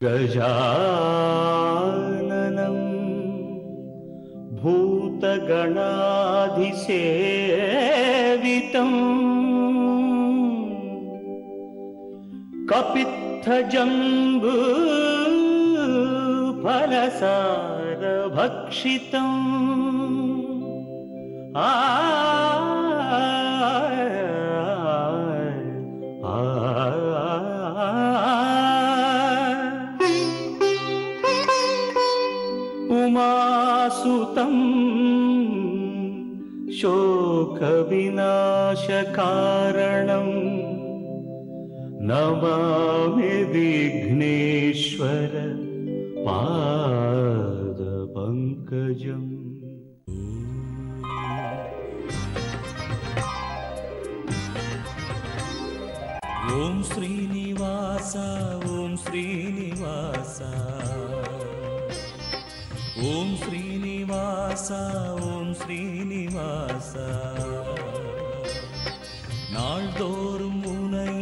गजाननं भूतगणाधिसेवितं कपित्थजम्बूफलसारभक्षितम् उमासुतं शोकविनाशकारणं नमामि विघ्नेश्वर पादपङ्कजम्। ओम श्रीनिवास ओम श्रीनिवास ओम श्रीनिवास ओम श्रीनिवास நாள்தோறும் உனை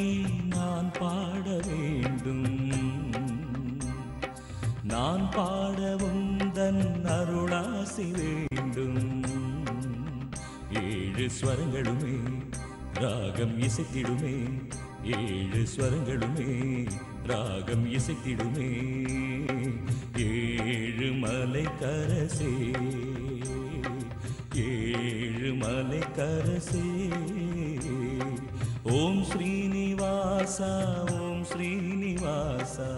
நான் பாட வேண்டும் நான் பாடவும் தன் அருளாசி வேண்டும் ஏழு ஸ்வரங்களுமே ராகம் இசைத்திடுமே ஏழு ஸ்வரங்களுமே ராகம் இசைத்திடுமே ஏழு மலை கரசே ஏழு மலை கரசே ஓம் ஸ்ரீனிவாசா ஓம் ஸ்ரீனிவாசா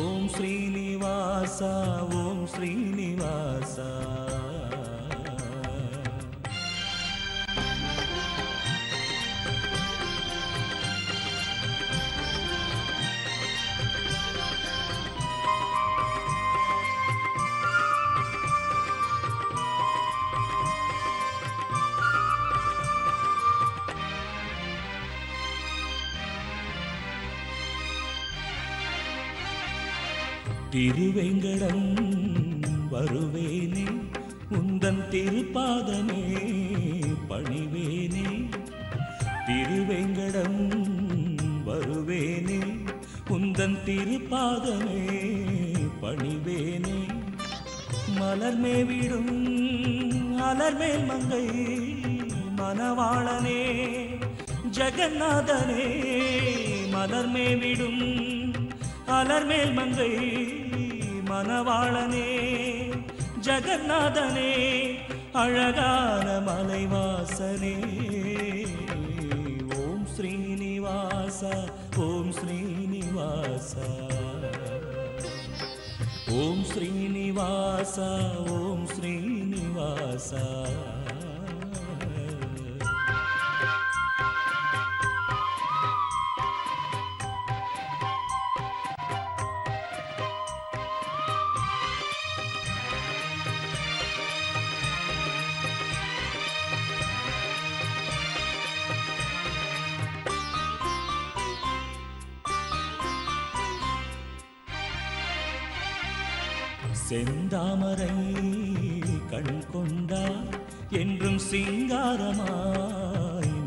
ஓம் ஸ்ரீனிவாசா ஓம் ஸ்ரீனிவாசா திருவேங்கடம் வருவேனே உந்தன் திருப்பாதமே பணிவேனே திருவேங்கடம் வருவேனே உந்தன் திருப்பாதமே பணிவேனே மலர்மேவிடும் அலர்மேல் மங்கை மணவாளனே ஜெகநாதனே மலர்மேவிடும் அலர்மேல் மங்கை மணவாளனே ஜெகநாதனே அழகான மலைவாசனே ஓம் ஸ்ரீனிவாச ஓம் ஸ்ரீனிவாச ஓம் ஸ்ரீனிவாச ஓம் ஸ்ரீனிவாச செந்தாமரை கண் கொண்டாய் என்றும் சிங்காரமாய்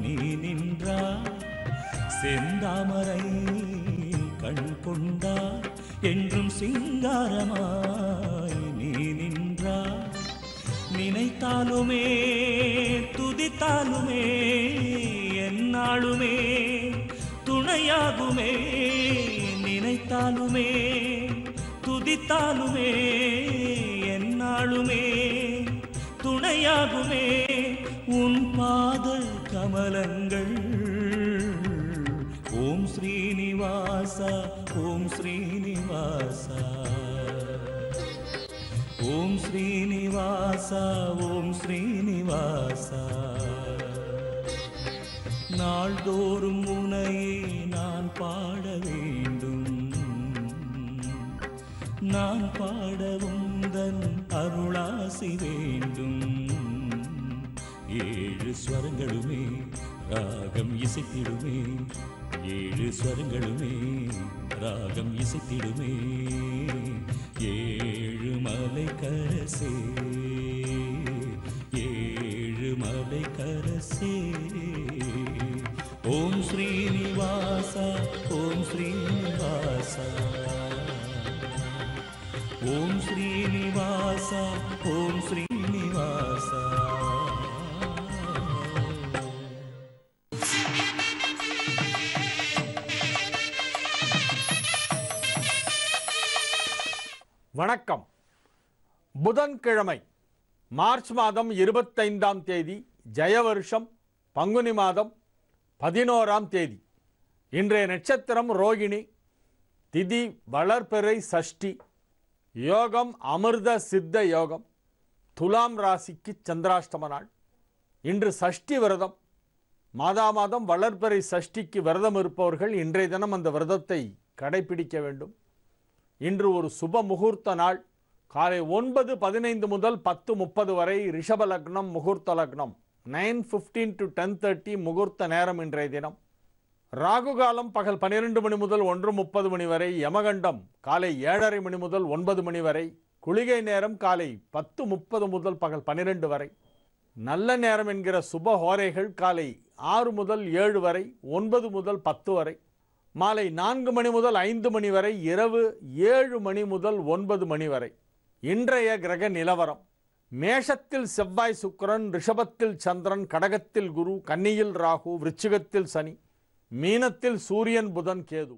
நீ நின்றாய் செந்தாமரை கண் கொண்டாய் என்றும் சிங்காரமாய் நீ நின்றாய் நினைத்தாலுமே துதித்தாலுமே எந்நாளுமே துணையாகுமே நினைத்தாலுமே துதித்தாலுமே எந்நாளுமே துணையாகுமே உன் பாத கமலங்கள் ஓம் ஸ்ரீனிவாச ஓம் ஸ்ரீனிவாச ஓம் ஸ்ரீனிவாச ஓம் ஸ்ரீனிவாச நாள்தோறும் உனையே நான் பாட வேண்டும் நான் பாடவும் தன் அருளாசி வேண்டும் ஏழு ஸ்வரங்களுமே ராகம் இசைத்திடுமே ஏழு ஸ்வரங்களுமே ராகம் இசைத்திடுமே ஏழு மலை கரசே ஏழு மலை கரசே ஓம் ஸ்ரீனிவாச ஓம் ஸ்ரீனிவாச ஓம் ஸ்ரீனிவாசா ஓம் ஸ்ரீனிவாசா. வணக்கம். புதன்கிழமை மார்ச் மாதம் 25ஆம் தேதி, ஜெயவருஷம் பங்குனி மாதம் 11ஆம் தேதி. இன்றைய நட்சத்திரம் ரோகிணி, திதி வளர்பிறை சஷ்டி, யோகம் அமிர்த சித்த யோகம், துலாம் ராசிக்கு சந்திராஷ்டம நாள். இன்று சஷ்டி விரதம். மாதம் வளர்பிறை சஷ்டிக்கு விரதம் இருப்பவர்கள் இன்றைய தினம் அந்த விரதத்தை கடைபிடிக்க வேண்டும். இன்று ஒரு சுப முகூர்த்த நாள். காலை 9:15 முதல் 10:30 வரை ரிஷப லக்னம் முகூர்த்த லக்னம். 9:15 to 10:30 முகூர்த்த நேரம் இன்றைய தினம். ராகு காலம் பகல் 12 மணி முதல் 1:30 மணி வரை. யமகண்டம் காலை 7:30 மணி முதல் 9 மணி வரை. குளிகை நேரம் காலை 10:30 முதல் பகல் 12 வரை. நல்ல நேரம் என்கிற சுப ஹோரைகள் காலை 6 முதல் 7 வரை, 9 முதல் 10 வரை, மாலை 4 மணி முதல் 5 மணி வரை, இரவு 7 மணி முதல் 9 மணி வரை. இன்றைய கிரக நிலவரம்: மேஷத்தில் செவ்வாய் சுக்கிரன், ரிஷபத்தில் சந்திரன், கடகத்தில் குரு, கன்னியில் ராகு, விருச்சிகத்தில் சனி, மீனத்தில் சூரியன் புதன் கேது.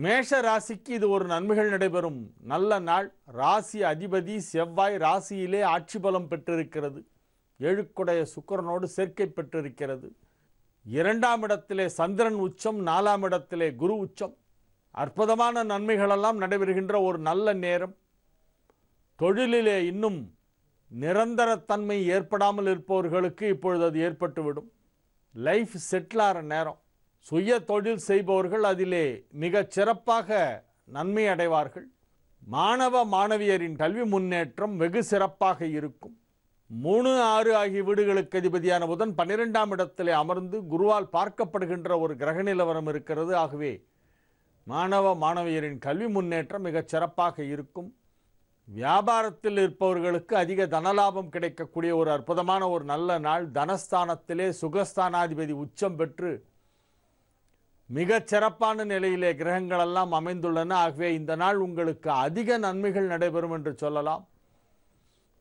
மேஷ ராசிக்கு இது ஒரு நன்மைகள் நடைபெறும் நல்ல நாள். ராசி அதிபதி செவ்வாய் ராசியிலே ஆட்சி பலம் பெற்றிருக்கிறது. ஏழுக்குடைய சுக்கிரனோடு சேர்க்கை பெற்றிருக்கிறது. 2ஆம் இடத்திலே சந்திரன் உச்சம், 4ஆம் இடத்திலே குரு உச்சம். அற்புதமான நன்மைகளெல்லாம் நடைபெறுகின்ற ஒரு நல்ல நேரம். தொழிலிலே இன்னும் நிரந்தரத்தன்மை ஏற்படாமல் இருப்பவர்களுக்கு இப்பொழுது அது ஏற்பட்டுவிடும். லைஃப் செட்டிலாகிற நேரம். சுய தொழில் செய்பவர்கள் அதிலே மிக சிறப்பாக நன்மை அடைவார்கள். மாணவ மாணவியரின் கல்வி முன்னேற்றம் வெகு சிறப்பாக இருக்கும். 3, 6 ஆகிய வீடுகளுக்கு அதிபதியான புதன் 12ஆம் இடத்திலே அமர்ந்து குருவால் பார்க்கப்படுகின்ற ஒரு கிரக நிலவரம் இருக்கிறது. ஆகவே மாணவ மாணவியரின் கல்வி முன்னேற்றம் மிகச் சிறப்பாக இருக்கும். வியாபாரத்தில் இருப்பவர்களுக்கு அதிக தனலாபம் கிடைக்கக்கூடிய ஒரு அற்புதமான ஒரு நல்ல நாள். தனஸ்தானத்திலே சுகஸ்தானாதிபதி உச்சம் பெற்று மிகச் சிறப்பான நிலையிலே கிரகங்களெல்லாம் அமைந்துள்ளன. ஆகவே இந்த நாள் உங்களுக்கு அதிக நன்மைகள் நடைபெறும் என்று சொல்லலாம்.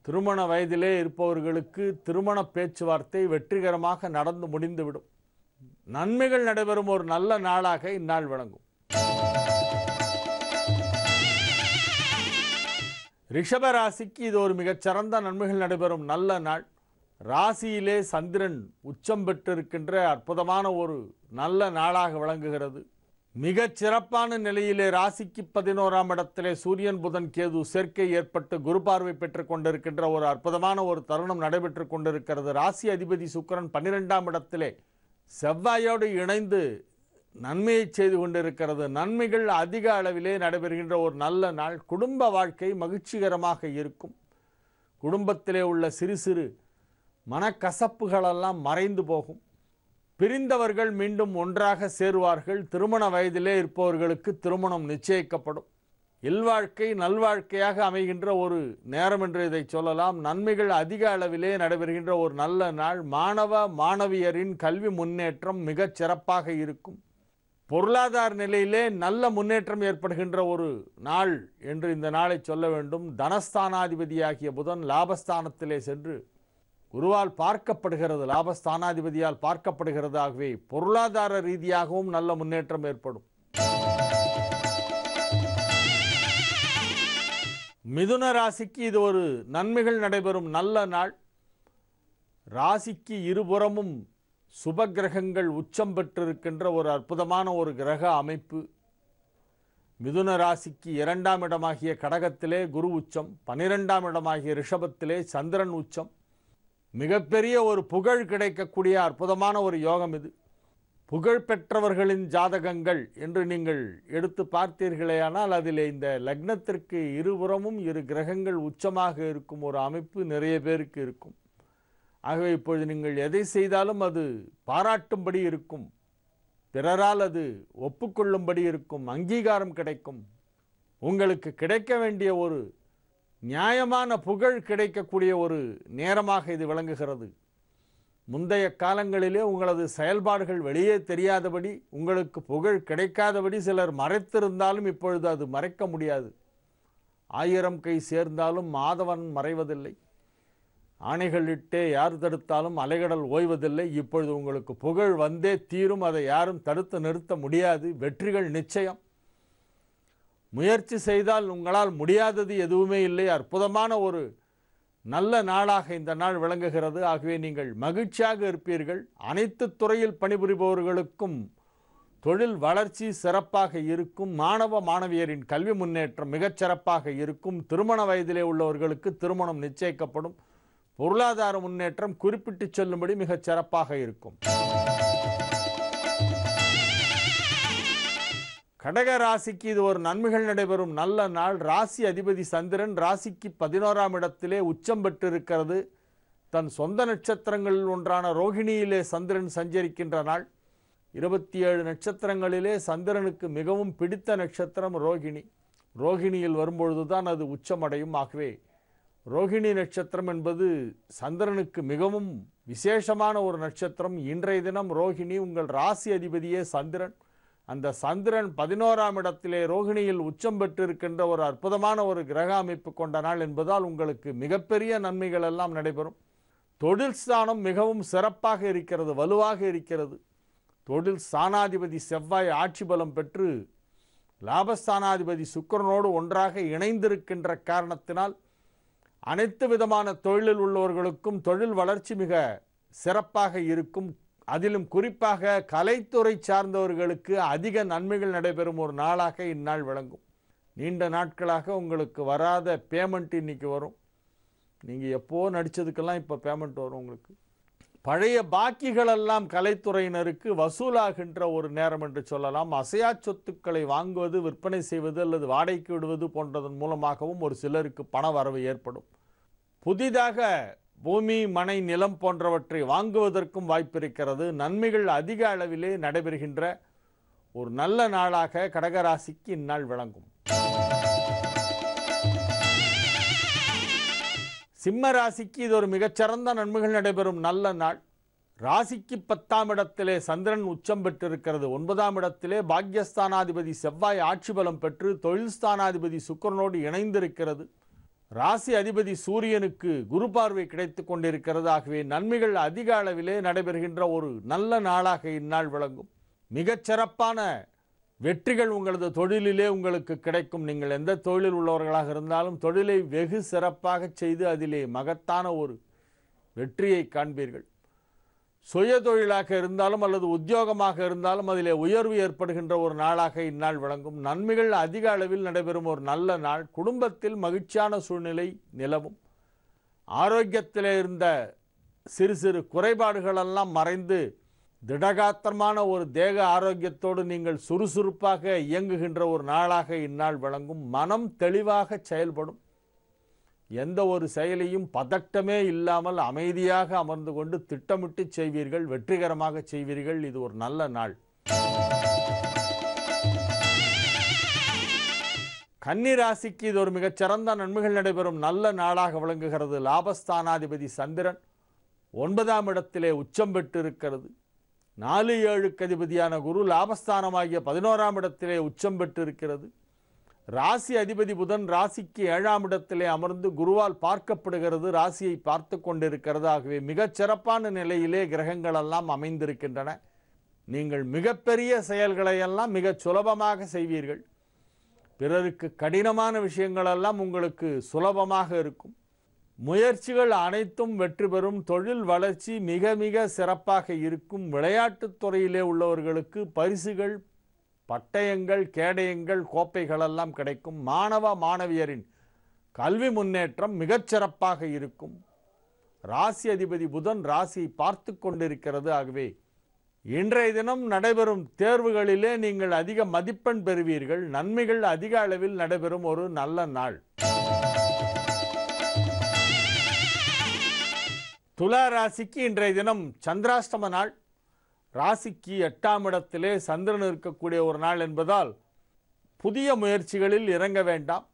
திருமண வயதிலே இருப்பவர்களுக்கு திருமண பேச்சுவார்த்தை வெற்றிகரமாக நடந்து முடிந்துவிடும். நன்மைகள் நடைபெறும் ஒரு நல்ல நாளாக இந்நாள் விளங்கும். ரிஷப ராசிக்கு இது ஒரு மிகச்சிறந்த நன்மைகள் நடைபெறும் நல்ல நாள். ராசியிலே சந்திரன் உச்சம் பெற்றிருக்கின்ற அற்புதமான ஒரு நல்ல நாளாக விளங்குகிறது. மிகச் சிறப்பான நிலையிலே ராசிக்கு 11ஆம் இடத்திலே சூரியன் புதன் கேது சேர்க்கை ஏற்பட்டு குரு பார்வை பெற்றுக் கொண்டிருக்கின்ற ஒரு அற்புதமான ஒரு தருணம் நடைபெற்று கொண்டிருக்கிறது. ராசி அதிபதி சுக்கிரன் 12ஆம் இடத்திலே செவ்வாயோடு இணைந்து நன்மையை செய்து கொண்டிருக்கிறது. நன்மைகள் அதிக அளவிலே நடைபெறுகின்ற ஒரு நல்ல நாள். குடும்ப வாழ்க்கை மகிழ்ச்சிகரமாக இருக்கும். குடும்பத்திலே உள்ள சிறு சிறு மனக்கசப்புகளெல்லாம் மறைந்து போகும். பிரிந்தவர்கள் மீண்டும் ஒன்றாக சேருவார்கள். திருமண வயதிலே இருப்பவர்களுக்கு திருமணம் நிச்சயிக்கப்படும். இல்வாழ்க்கை நல்வாழ்க்கையாக அமைகின்ற ஒரு நேரம் என்று இதை சொல்லலாம். நன்மைகள் அதிக அளவிலே நடைபெறுகின்ற ஒரு நல்ல நாள். மாணவ மாணவியரின் கல்வி முன்னேற்றம் மிகச் சிறப்பாக இருக்கும். பொருளாதார நிலையிலே நல்ல முன்னேற்றம் ஏற்படுகின்ற ஒரு நாள் என்று இந்த நாளை சொல்ல வேண்டும். தனஸ்தானாதிபதியாகிய புதன் லாபஸ்தானத்திலே சென்று குருவால் பார்க்கப்படுகிறது. லாபஸ்தானாதிபதியால் பார்க்கப்படுகிறது. ஆகவே பொருளாதார ரீதியாகவும் நல்ல முன்னேற்றம் ஏற்படும். மிதுன ராசிக்கு இது ஒரு நன்மைகள் நடைபெறும் நல்ல நாள். ராசிக்கு இருபுறமும் சுப கிரகங்கள் உச்சம் பெற்றிருக்கின்ற ஒரு அற்புதமான ஒரு கிரக அமைப்பு. மிதுன ராசிக்கு 2ஆம் இடமாகிய கடகத்திலே குரு உச்சம், 12ஆம் இடமாகிய ரிஷபத்திலே சந்திரன் உச்சம். மிகப்பெரிய ஒரு புகழ் கிடைக்கக்கூடிய அற்புதமான ஒரு யோகம் இது. புகழ் பெற்றவர்களின் ஜாதகங்கள் என்று நீங்கள் எடுத்து பார்த்தீர்களேயானால் அதிலே இந்த லக்னத்திற்கு இருபுறமும் 2 கிரகங்கள் உச்சமாக இருக்கும் ஒரு அமைப்பு நிறைய பேருக்கு இருக்கும். ஆகவே இப்பொழுது நீங்கள் எதை செய்தாலும் அது பாராட்டும்படி இருக்கும். பிறரால் அது ஒப்புக்கொள்ளும்படி இருக்கும். அங்கீகாரம் கிடைக்கும். உங்களுக்கு கிடைக்க வேண்டிய ஒரு நியாயமான புகழ் கிடைக்கக்கூடிய ஒரு நேரமாக இது விளங்குகிறது. முந்தைய காலங்களிலே உங்களது செயல்பாடுகள் வெளியே தெரியாதபடி, உங்களுக்கு புகழ் கிடைக்காதபடி சிலர் மறைத்திருந்தாலும் இப்பொழுது அது மறைக்க முடியாது. 1000 கை சேர்ந்தாலும் மாதவன் மறைவதில்லை. ஆணைகளிட்டே யார் தடுத்தாலும் அலைகடல் ஓய்வதில்லை. இப்பொழுது உங்களுக்கு புகழ் வந்தே தீரும். அதை யாரும் தடுத்து நிறுத்த முடியாது. வெற்றிகள் நிச்சயம். முயற்சி செய்தால் உங்களால் முடியாதது எதுவுமே இல்லை. அற்புதமான ஒரு நல்ல நாளாக இந்த நாள் விளங்குகிறது. ஆகவே நீங்கள் மகிழ்ச்சியாக இருப்பீர்கள். அனைத்து துறையில் பணிபுரிபவர்களுக்கும் தொழில் வளர்ச்சி சிறப்பாக இருக்கும். மாணவ மாணவியரின் கல்வி முன்னேற்றம் மிகச் சிறப்பாக இருக்கும். திருமண வயதிலே உள்ளவர்களுக்கு திருமணம் நிச்சயிக்கப்படும். பொருளாதார முன்னேற்றம் குறிப்பிட்டு சொல்லும்படி மிகச் சிறப்பாக இருக்கும். கடக ராசிக்கு இது ஒரு நன்மைகள் நடைபெறும் நல்ல நாள். ராசி அதிபதி சந்திரன் ராசிக்கு 11ஆம் இடத்திலே உச்சம் பெற்றிருக்கிறது. தன் சொந்த நட்சத்திரங்களில் ஒன்றான ரோகிணியிலே சந்திரன் சஞ்சரிக்கின்ற நாள். 27 நட்சத்திரங்களிலே சந்திரனுக்கு மிகவும் பிடித்த நட்சத்திரம் ரோகிணி. ரோகிணியில் வரும்பொழுதுதான் அது உச்சமடையும். ஆகவே ரோகிணி நட்சத்திரம் என்பது சந்திரனுக்கு மிகவும் விசேஷமான ஒரு நட்சத்திரம். இன்றைய தினம் ரோகிணி. உங்கள் ராசி அதிபதியே சந்திரன். அந்த சந்திரன் 11ஆம் இடத்திலே ரோகிணியில் உச்சம் பெற்றிருக்கின்ற ஒரு அற்புதமான ஒரு கிரக அமைப்பு கொண்ட நாள் என்பதால் உங்களுக்கு மிகப்பெரிய நன்மைகள் எல்லாம் நடைபெறும். தொழில் ஸ்தானம் மிகவும் சிறப்பாக இருக்கிறது, வலுவாக இருக்கிறது. தொழில் ஸ்தானாதிபதி செவ்வாய் ஆட்சி பலம் பெற்று லாபஸ்தானாதிபதி சுக்கிரனோடு ஒன்றாக இணைந்திருக்கின்ற காரணத்தினால் அனைத்து விதமான தொழிலில் உள்ளவர்களுக்கும் தொழில் வளர்ச்சி மிக சிறப்பாக இருக்கும். அதிலும் குறிப்பாக கலைத்துறை சார்ந்தவர்களுக்கு அதிக நன்மைகள் நடைபெறும் ஒரு நாளாக இந்நாள் விளங்கும். நீண்ட நாட்களாக உங்களுக்கு வராத பேமெண்ட் இன்னைக்கு வரும். நீங்கள் எப்போ நடித்ததுக்கெல்லாம் இப்போ பேமெண்ட் வரும். உங்களுக்கு பழைய பாக்கிகளெல்லாம் கலைத்துறையினருக்கு வசூலாகின்ற ஒரு நேரம் என்று சொல்லலாம். அசையா சொத்துக்களை வாங்குவது, விற்பனை செய்வது அல்லது வாடகைக்கு விடுவது போன்றதன் மூலமாகவும் ஒரு சிலருக்கு பண வரவு ஏற்படும். புதிதாக பூமி, மனை, நிலம் போன்றவற்றை வாங்குவதற்கும் வாய்ப்பிருக்கிறது. நன்மைகள் அதிக அளவிலே நடைபெறுகின்ற ஒரு நல்ல நாளாக கடகராசிக்கு இந்நாள் விளங்கும். சிம்ம ராசிக்கு இது ஒரு மிகச்சிறந்த நன்மைகள் நடைபெறும் நல்ல நாள். ராசிக்கு 10ஆம் இடத்திலே சந்திரன் உச்சம் பெற்றிருக்கிறது. 9ஆம் இடத்திலே பாக்யஸ்தானாதிபதி செவ்வாய் ஆட்சி பலம் பெற்று தொழில் ஸ்தானாதிபதி சுக்கிரனோடு இணைந்திருக்கிறது. ராசி அதிபதி சூரியனுக்கு குரு பார்வை கிடைத்து கொண்டிருக்கிறது. ஆகவே நன்மைகள் அதிக அளவிலே நடைபெறுகின்ற ஒரு நல்ல நாளாக இந்நாள் விளங்கும். மிகச்சிறப்பான வெற்றிகள் உங்களது தொழிலிலே உங்களுக்கு கிடைக்கும். நீங்கள் எந்த தொழிலில் உள்ளவர்களாக இருந்தாலும் தொழிலை வெகு சிறப்பாக செய்து அதிலே மகத்தான ஒரு வெற்றியை காண்பீர்கள். சுய தொழிலாக இருந்தாலும் அல்லது உத்தியோகமாக இருந்தாலும் அதிலே உயர்வு ஏற்படுகின்ற ஒரு நாளாக இந்நாள் விளங்கும். நன்மைகள் அதிக அளவில் நடைபெறும் ஒரு நல்ல நாள். குடும்பத்தில் மகிழ்ச்சியான சூழ்நிலை நிலவும். ஆரோக்கியத்திலே இருந்த சிறு சிறு குறைபாடுகளெல்லாம் மறைந்து திடகாத்திரமான ஒரு தேக ஆரோக்கியத்தோடு நீங்கள் சுறுசுறுப்பாக இயங்குகின்ற ஒரு நாளாக இந்நாள் விளங்கும். மனம் தெளிவாக செயல்படும். எந்த ஒரு செயலையும் பதட்டமே இல்லாமல் அமைதியாக அமர்ந்து கொண்டு திட்டமிட்டு செய்வீர்கள், வெற்றிகரமாக செய்வீர்கள். இது ஒரு நல்ல நாள். கன்னி ராசிக்கு இது ஒரு மிகச்சிறந்த நன்மைகள் நடைபெறும் நல்ல நாளாக விளங்குகிறது. லாபஸ்தானாதிபதி சந்திரன் 9ஆம் இடத்திலே உச்சம் பெற்றிருக்கிறது. 4-7க்கு அதிபதியான குரு லாபஸ்தானமாகிய 11ஆம் இடத்திலே உச்சம் பெற்றிருக்கிறது. ராசி அதிபதி புதன் ராசிக்கு 7ஆம் இடத்திலே அமர்ந்து குருவால் பார்க்கப்படுகிறது. ராசியை பார்த்து கொண்டிருக்கிறது. ஆகவே மிகச் சிறப்பான நிலையிலே கிரகங்கள் எல்லாம் அமைந்திருக்கின்றன. நீங்கள் மிகப்பெரிய செயல்களை எல்லாம் மிக சுலபமாக செய்வீர்கள். பிறருக்கு கடினமான விஷயங்களெல்லாம் உங்களுக்கு சுலபமாக இருக்கும். முயற்சிகள் அனைத்தும் வெற்றி பெறும். தொழில் வளர்ச்சி மிக மிக சிறப்பாக இருக்கும். விளையாட்டுத் துறையிலே உள்ளவர்களுக்கு பரிசுகள், பட்டயங்கள், கேடயங்கள், கோப்பைகளெல்லாம் கிடைக்கும். மாணவ மாணவியரின் கல்வி முன்னேற்றம் மிகச்சிறப்பாக இருக்கும். ராசி அதிபதி புதன் ராசியை பார்த்து கொண்டிருக்கிறது. ஆகவே இன்றைய தினம் நடைபெறும் தேர்வுகளிலே நீங்கள் அதிக மதிப்பெண் பெறுவீர்கள். நன்மைகள் அதிக அளவில் நடைபெறும் ஒரு நல்ல நாள். துலா ராசிக்கு இன்றைய தினம் சந்திராஷ்டம நாள். ராசிக்கு 8ஆம் இடத்திலே சந்திரன் இருக்கக்கூடிய ஒரு நாள் என்பதால் புதிய முயற்சிகளில் இறங்க வேண்டாம்.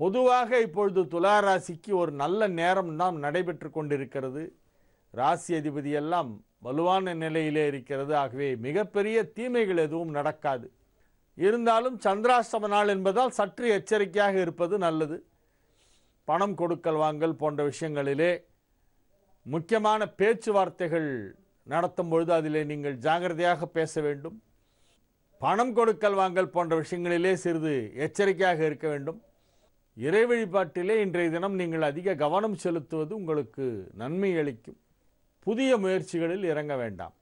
பொதுவாக இப்பொழுது துலா ராசிக்கு ஒரு நல்ல நேரம் தான் நடைபெற்று கொண்டிருக்கிறது. ராசி அதிபதி எல்லாம் வலுவான நிலையிலே இருக்கிறது. ஆகவே மிகப்பெரிய தீமைகள் எதுவும் நடக்காது. இருந்தாலும் சந்திராஷ்டம நாள் என்பதால் சற்று எச்சரிக்கையாக இருப்பது நல்லது. பணம் கொடுக்கல் வாங்கல் போன்ற விஷயங்களிலே முக்கியமான பேச்சுவார்த்தைகள் நடத்தும் பொழுது அதிலே நீங்கள் ஜாகிரதையாக பேச வேண்டும். பணம் கொடுக்கல் வாங்கல் போன்ற விஷயங்களிலே சிறிது எச்சரிக்கையாக இருக்க வேண்டும். இறை வழிபாட்டிலே இன்றைய தினம் நீங்கள் அதிக கவனம் செலுத்துவது உங்களுக்கு நன்மை அளிக்கும். புதிய முயற்சிகளில் இறங்க வேண்டாம்.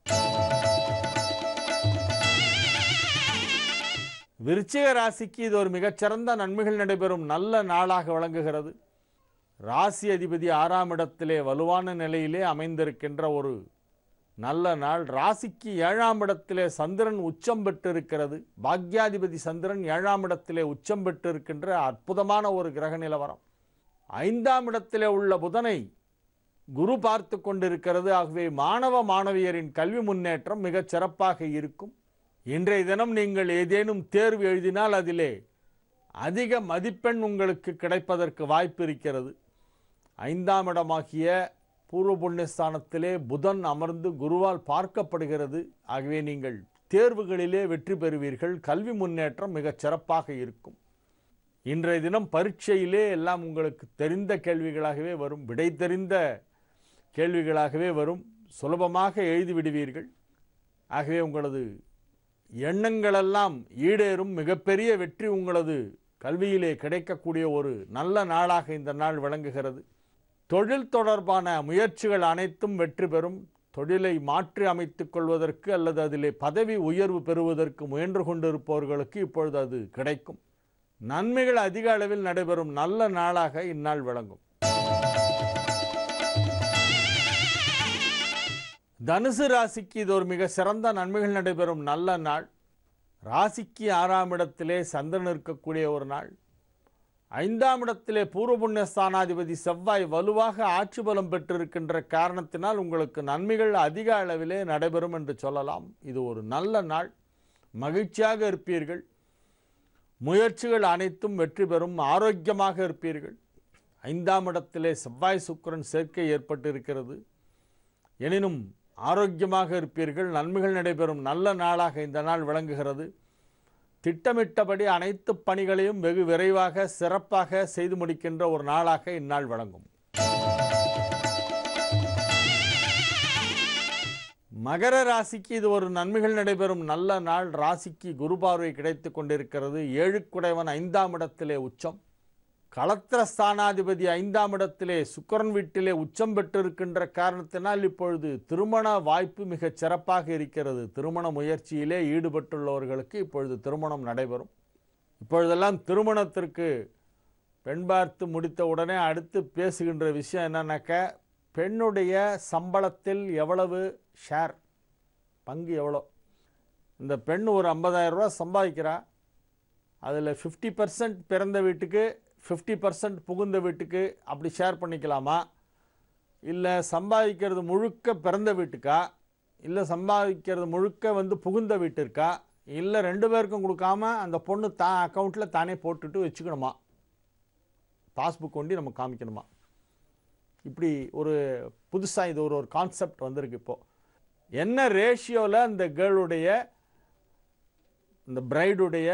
விருச்சிக ராசிக்கு இது ஒரு மிகச்சிறந்த நன்மைகள் நடைபெறும் நல்ல நாளாக விளங்குகிறது. ராசி அதிபதி 6ஆம் இடத்திலே வலுவான நிலையிலே அமைந்திருக்கின்ற ஒரு நல்ல நாள். ராசிக்கு 7ஆம் இடத்திலே சந்திரன் உச்சம் பெற்றிருக்கிறது. பாக்யாதிபதி சந்திரன் 7ஆம் இடத்திலே உச்சம் பெற்றிருக்கின்ற அற்புதமான ஒரு கிரக நிலவரம். 5ஆம் இடத்திலே உள்ள புதனை குரு பார்த்து கொண்டிருக்கிறது. ஆகவே மாணவ மாணவியரின் கல்வி முன்னேற்றம் மிகச் சிறப்பாக இருக்கும். இன்றைய தினம் நீங்கள் ஏதேனும் தேர்வு எழுதினால் அதிலே அதிக மதிப்பெண் உங்களுக்கு கிடைப்பதற்கு வாய்ப்பு இருக்கிறது. 5ஆம் இடமாகிய பூர்வ புண்ணியஸ்தானத்திலே புதன் அமர்ந்து குருவால் பார்க்கப்படுகிறது. ஆகவே நீங்கள் தேர்வுகளிலே வெற்றி பெறுவீர்கள். கல்வி முன்னேற்றம் மிகச் சிறப்பாக இருக்கும். இன்றைய தினம் பரீட்சையிலே எல்லாம் உங்களுக்கு தெரிந்த கேள்விகளாகவே வரும். விடை தெரிந்த கேள்விகளாகவே வரும். சுலபமாக எழுதிவிடுவீர்கள். ஆகவே உங்களது எண்ணங்களெல்லாம் ஈடேறும். மிகப்பெரிய வெற்றி உங்களது கல்வியிலே கிடைக்கக்கூடிய ஒரு நல்ல நாளாக இந்த நாள் விளங்குகிறது. தொழில் தொடர்பான முயற்சிகள் அனைத்தும் வெற்றி பெறும். தொழிலை மாற்றி அமைத்துக் கொள்வதற்கு அல்லது அதிலே பதவி உயர்வு பெறுவதற்கு முயன்று கொண்டிருப்பவர்களுக்கு இப்பொழுது அது கிடைக்கும். நன்மைகள் அதிக அளவில் நடைபெறும் நல்ல நாளாக இந்நாள் விளங்கும். தனுசு ராசிக்கு இது ஒரு மிக சிறந்த நன்மைகள் நடைபெறும் நல்ல நாள். ராசிக்கு 6ஆம் இடத்திலே சந்திரன் இருக்கக்கூடிய ஒரு நாள். 5ஆம் இடத்திலே பூர்வ புண்ணியஸ்தானாதிபதி செவ்வாய் வலுவாக ஆட்சி பலம் பெற்றிருக்கின்ற காரணத்தினால் உங்களுக்கு நன்மைகள் அதிக அளவிலே நடைபெறும் என்று சொல்லலாம். இது ஒரு நல்ல நாள். மகிழ்ச்சியாக இருப்பீர்கள். முயற்சிகள் அனைத்தும் வெற்றி பெறும். ஆரோக்கியமாக இருப்பீர்கள். 5ஆம் இடத்திலே செவ்வாய் சுக்கிரன் சேர்க்கை ஏற்பட்டிருக்கிறது. எனினும் ஆரோக்கியமாக இருப்பீர்கள். நன்மைகள் நடைபெறும் நல்ல நாளாக இந்த நாள் விளங்குகிறது. திட்டமிட்டபடி அனைத்து பணிகளையும் வெகு விரைவாக சிறப்பாக செய்து முடிக்கின்ற ஒரு நாளாக இந்நாள் விளங்கும். மகர ராசிக்கு இது ஒரு நன்மைகள் நடைபெறும் நல்ல நாள். ராசிக்கு குரு பார்வை கிடைத்து கொண்டிருக்கிறது. 7க்குடையவன் 5ஆம் இடத்திலே உச்சம். களத்திரஸ்தானாதிபதி 5ஆம் இடத்திலே சுக்கிரன் வீட்டிலே உச்சம் பெற்றிருக்கின்ற காரணத்தினால் இப்பொழுது திருமண வாய்ப்பு மிகச் சிறப்பாக இருக்கிறது. திருமண முயற்சியிலே ஈடுபட்டுள்ளவர்களுக்கு இப்பொழுது திருமணம் நடைபெறும். இப்பொழுதெல்லாம் திருமணத்திற்கு பெண் பார்த்து முடித்த உடனே அடுத்து பேசுகின்ற விஷயம் என்னன்னாக்க, பெண்ணுடைய சம்பளத்தில் எவ்வளவு ஷேர், பங்கு எவ்வளோ. இந்த பெண் ஒரு 50,000 ரூபா சம்பாதிக்கிறா. அதில் 50% பிறந்த வீட்டுக்கு, 50% புகுந்த வீட்டுக்கு அப்படி ஷேர் பண்ணிக்கலாமா, இல்லை சம்பாதிக்கிறது முழுக்க பிறந்த வீட்டுக்கா, இல்லை சம்பாதிக்கிறது முழுக்க புகுந்த வீட்டிற்கா, இல்லை 2 பேருக்கும் கொடுக்காம அந்த பொண்ணு தான் அக்கௌண்ட்டில் தானே போட்டுட்டு வச்சுக்கணுமா, பாஸ்புக் கொண்டு நம்ம காமிக்கணுமா. இப்படி ஒரு புதுசாக இது ஒரு கான்செப்ட் வந்திருக்கு. இப்போது என்ன ரேஷியோவில் அந்த கேர்ளுடைய இந்த பிரைடுடைய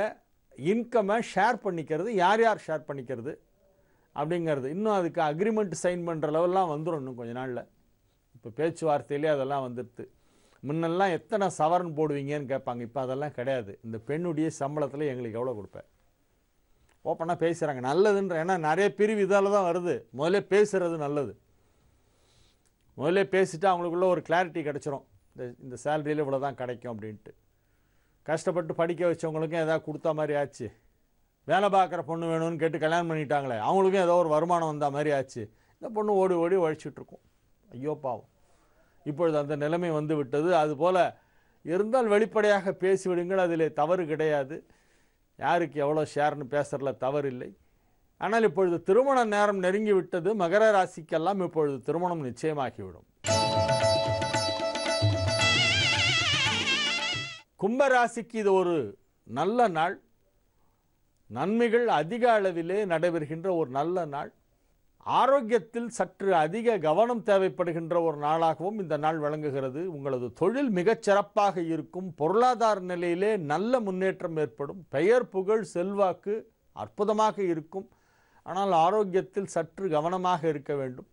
இன்கம்மை ஷேர் பண்ணிக்கிறது, யார் யார் ஷேர் பண்ணிக்கிறது அப்படிங்கிறது. இன்னும் அதுக்கு அக்ரிமெண்ட் சைன் பண்ணுற லெவல்லாம் வந்துடும் இன்னும் கொஞ்சம் நாளில். இப்போ பேச்சுவார்த்தையிலே அதெல்லாம் வந்துடுது. முன்னெல்லாம் எத்தனை சவரன் போடுவீங்கன்னு கேட்பாங்க. இப்போ அதெல்லாம் கிடையாது. இந்த பெண்ணுடைய சம்பளத்தில் எங்களுக்கு எவ்வளோ கொடுப்பேன், ஓப்பனாக பேசுகிறாங்க. நல்லதுன்ற, ஏன்னா நிறைய பிரிவு இதால் தான் வருது. முதல்ல பேசுகிறது நல்லது. முதல்ல பேசிட்டு அவங்களுக்குள்ள ஒரு கிளாரிட்டி கிடச்சிரும். இந்த சேலரியில் இவ்வளோ தான் கிடைக்கும் அப்படின்ட்டு. கஷ்டப்பட்டு படிக்க வச்சவங்களுக்கும் எதாவது கொடுத்தா மாதிரி ஆச்சு. வேலை பார்க்குற பொண்ணு வேணும்னு கேட்டு கல்யாணம் பண்ணிட்டாங்களே, அவங்களுக்கும் ஏதோ ஒரு வருமானம் வந்தால் மாதிரி ஆச்சு. இந்த பொண்ணு ஓடி ஓடி உழைச்சிட்ருக்கும். ஐயோ பாவம். இப்பொழுது அந்த நிலைமை வந்து விட்டது. அதுபோல் இருந்தால் வெளிப்படையாக பேசிவிடுங்கள், அதில் தவறு கிடையாது. யாருக்கு எவ்வளோ ஷேர்னு பேசுகிறதுல தவறில்லை. ஆனால் இப்பொழுது திருமண நேரம் நெருங்கி விட்டது. மகர ராசிக்கெல்லாம் இப்பொழுது திருமணம் நிச்சயமாகிவிடும். கும்பராசிக்கு இது ஒரு நல்ல நாள். நன்மைகள் அதிக அளவிலே நடைபெறுகின்ற ஒரு நல்ல நாள். ஆரோக்கியத்தில் சற்று அதிக கவனம் தேவைப்படுகின்ற ஒரு நாளாகவும் இந்த நாள் விளங்குகிறது. உங்களது தொழில் மிகச் சிறப்பாக இருக்கும். பொருளாதார நிலையிலே நல்ல முன்னேற்றம் ஏற்படும். பெயர் புகழ் செல்வாக்கு அற்புதமாக இருக்கும். ஆனால் ஆரோக்கியத்தில் சற்று கவனமாக இருக்க வேண்டும்.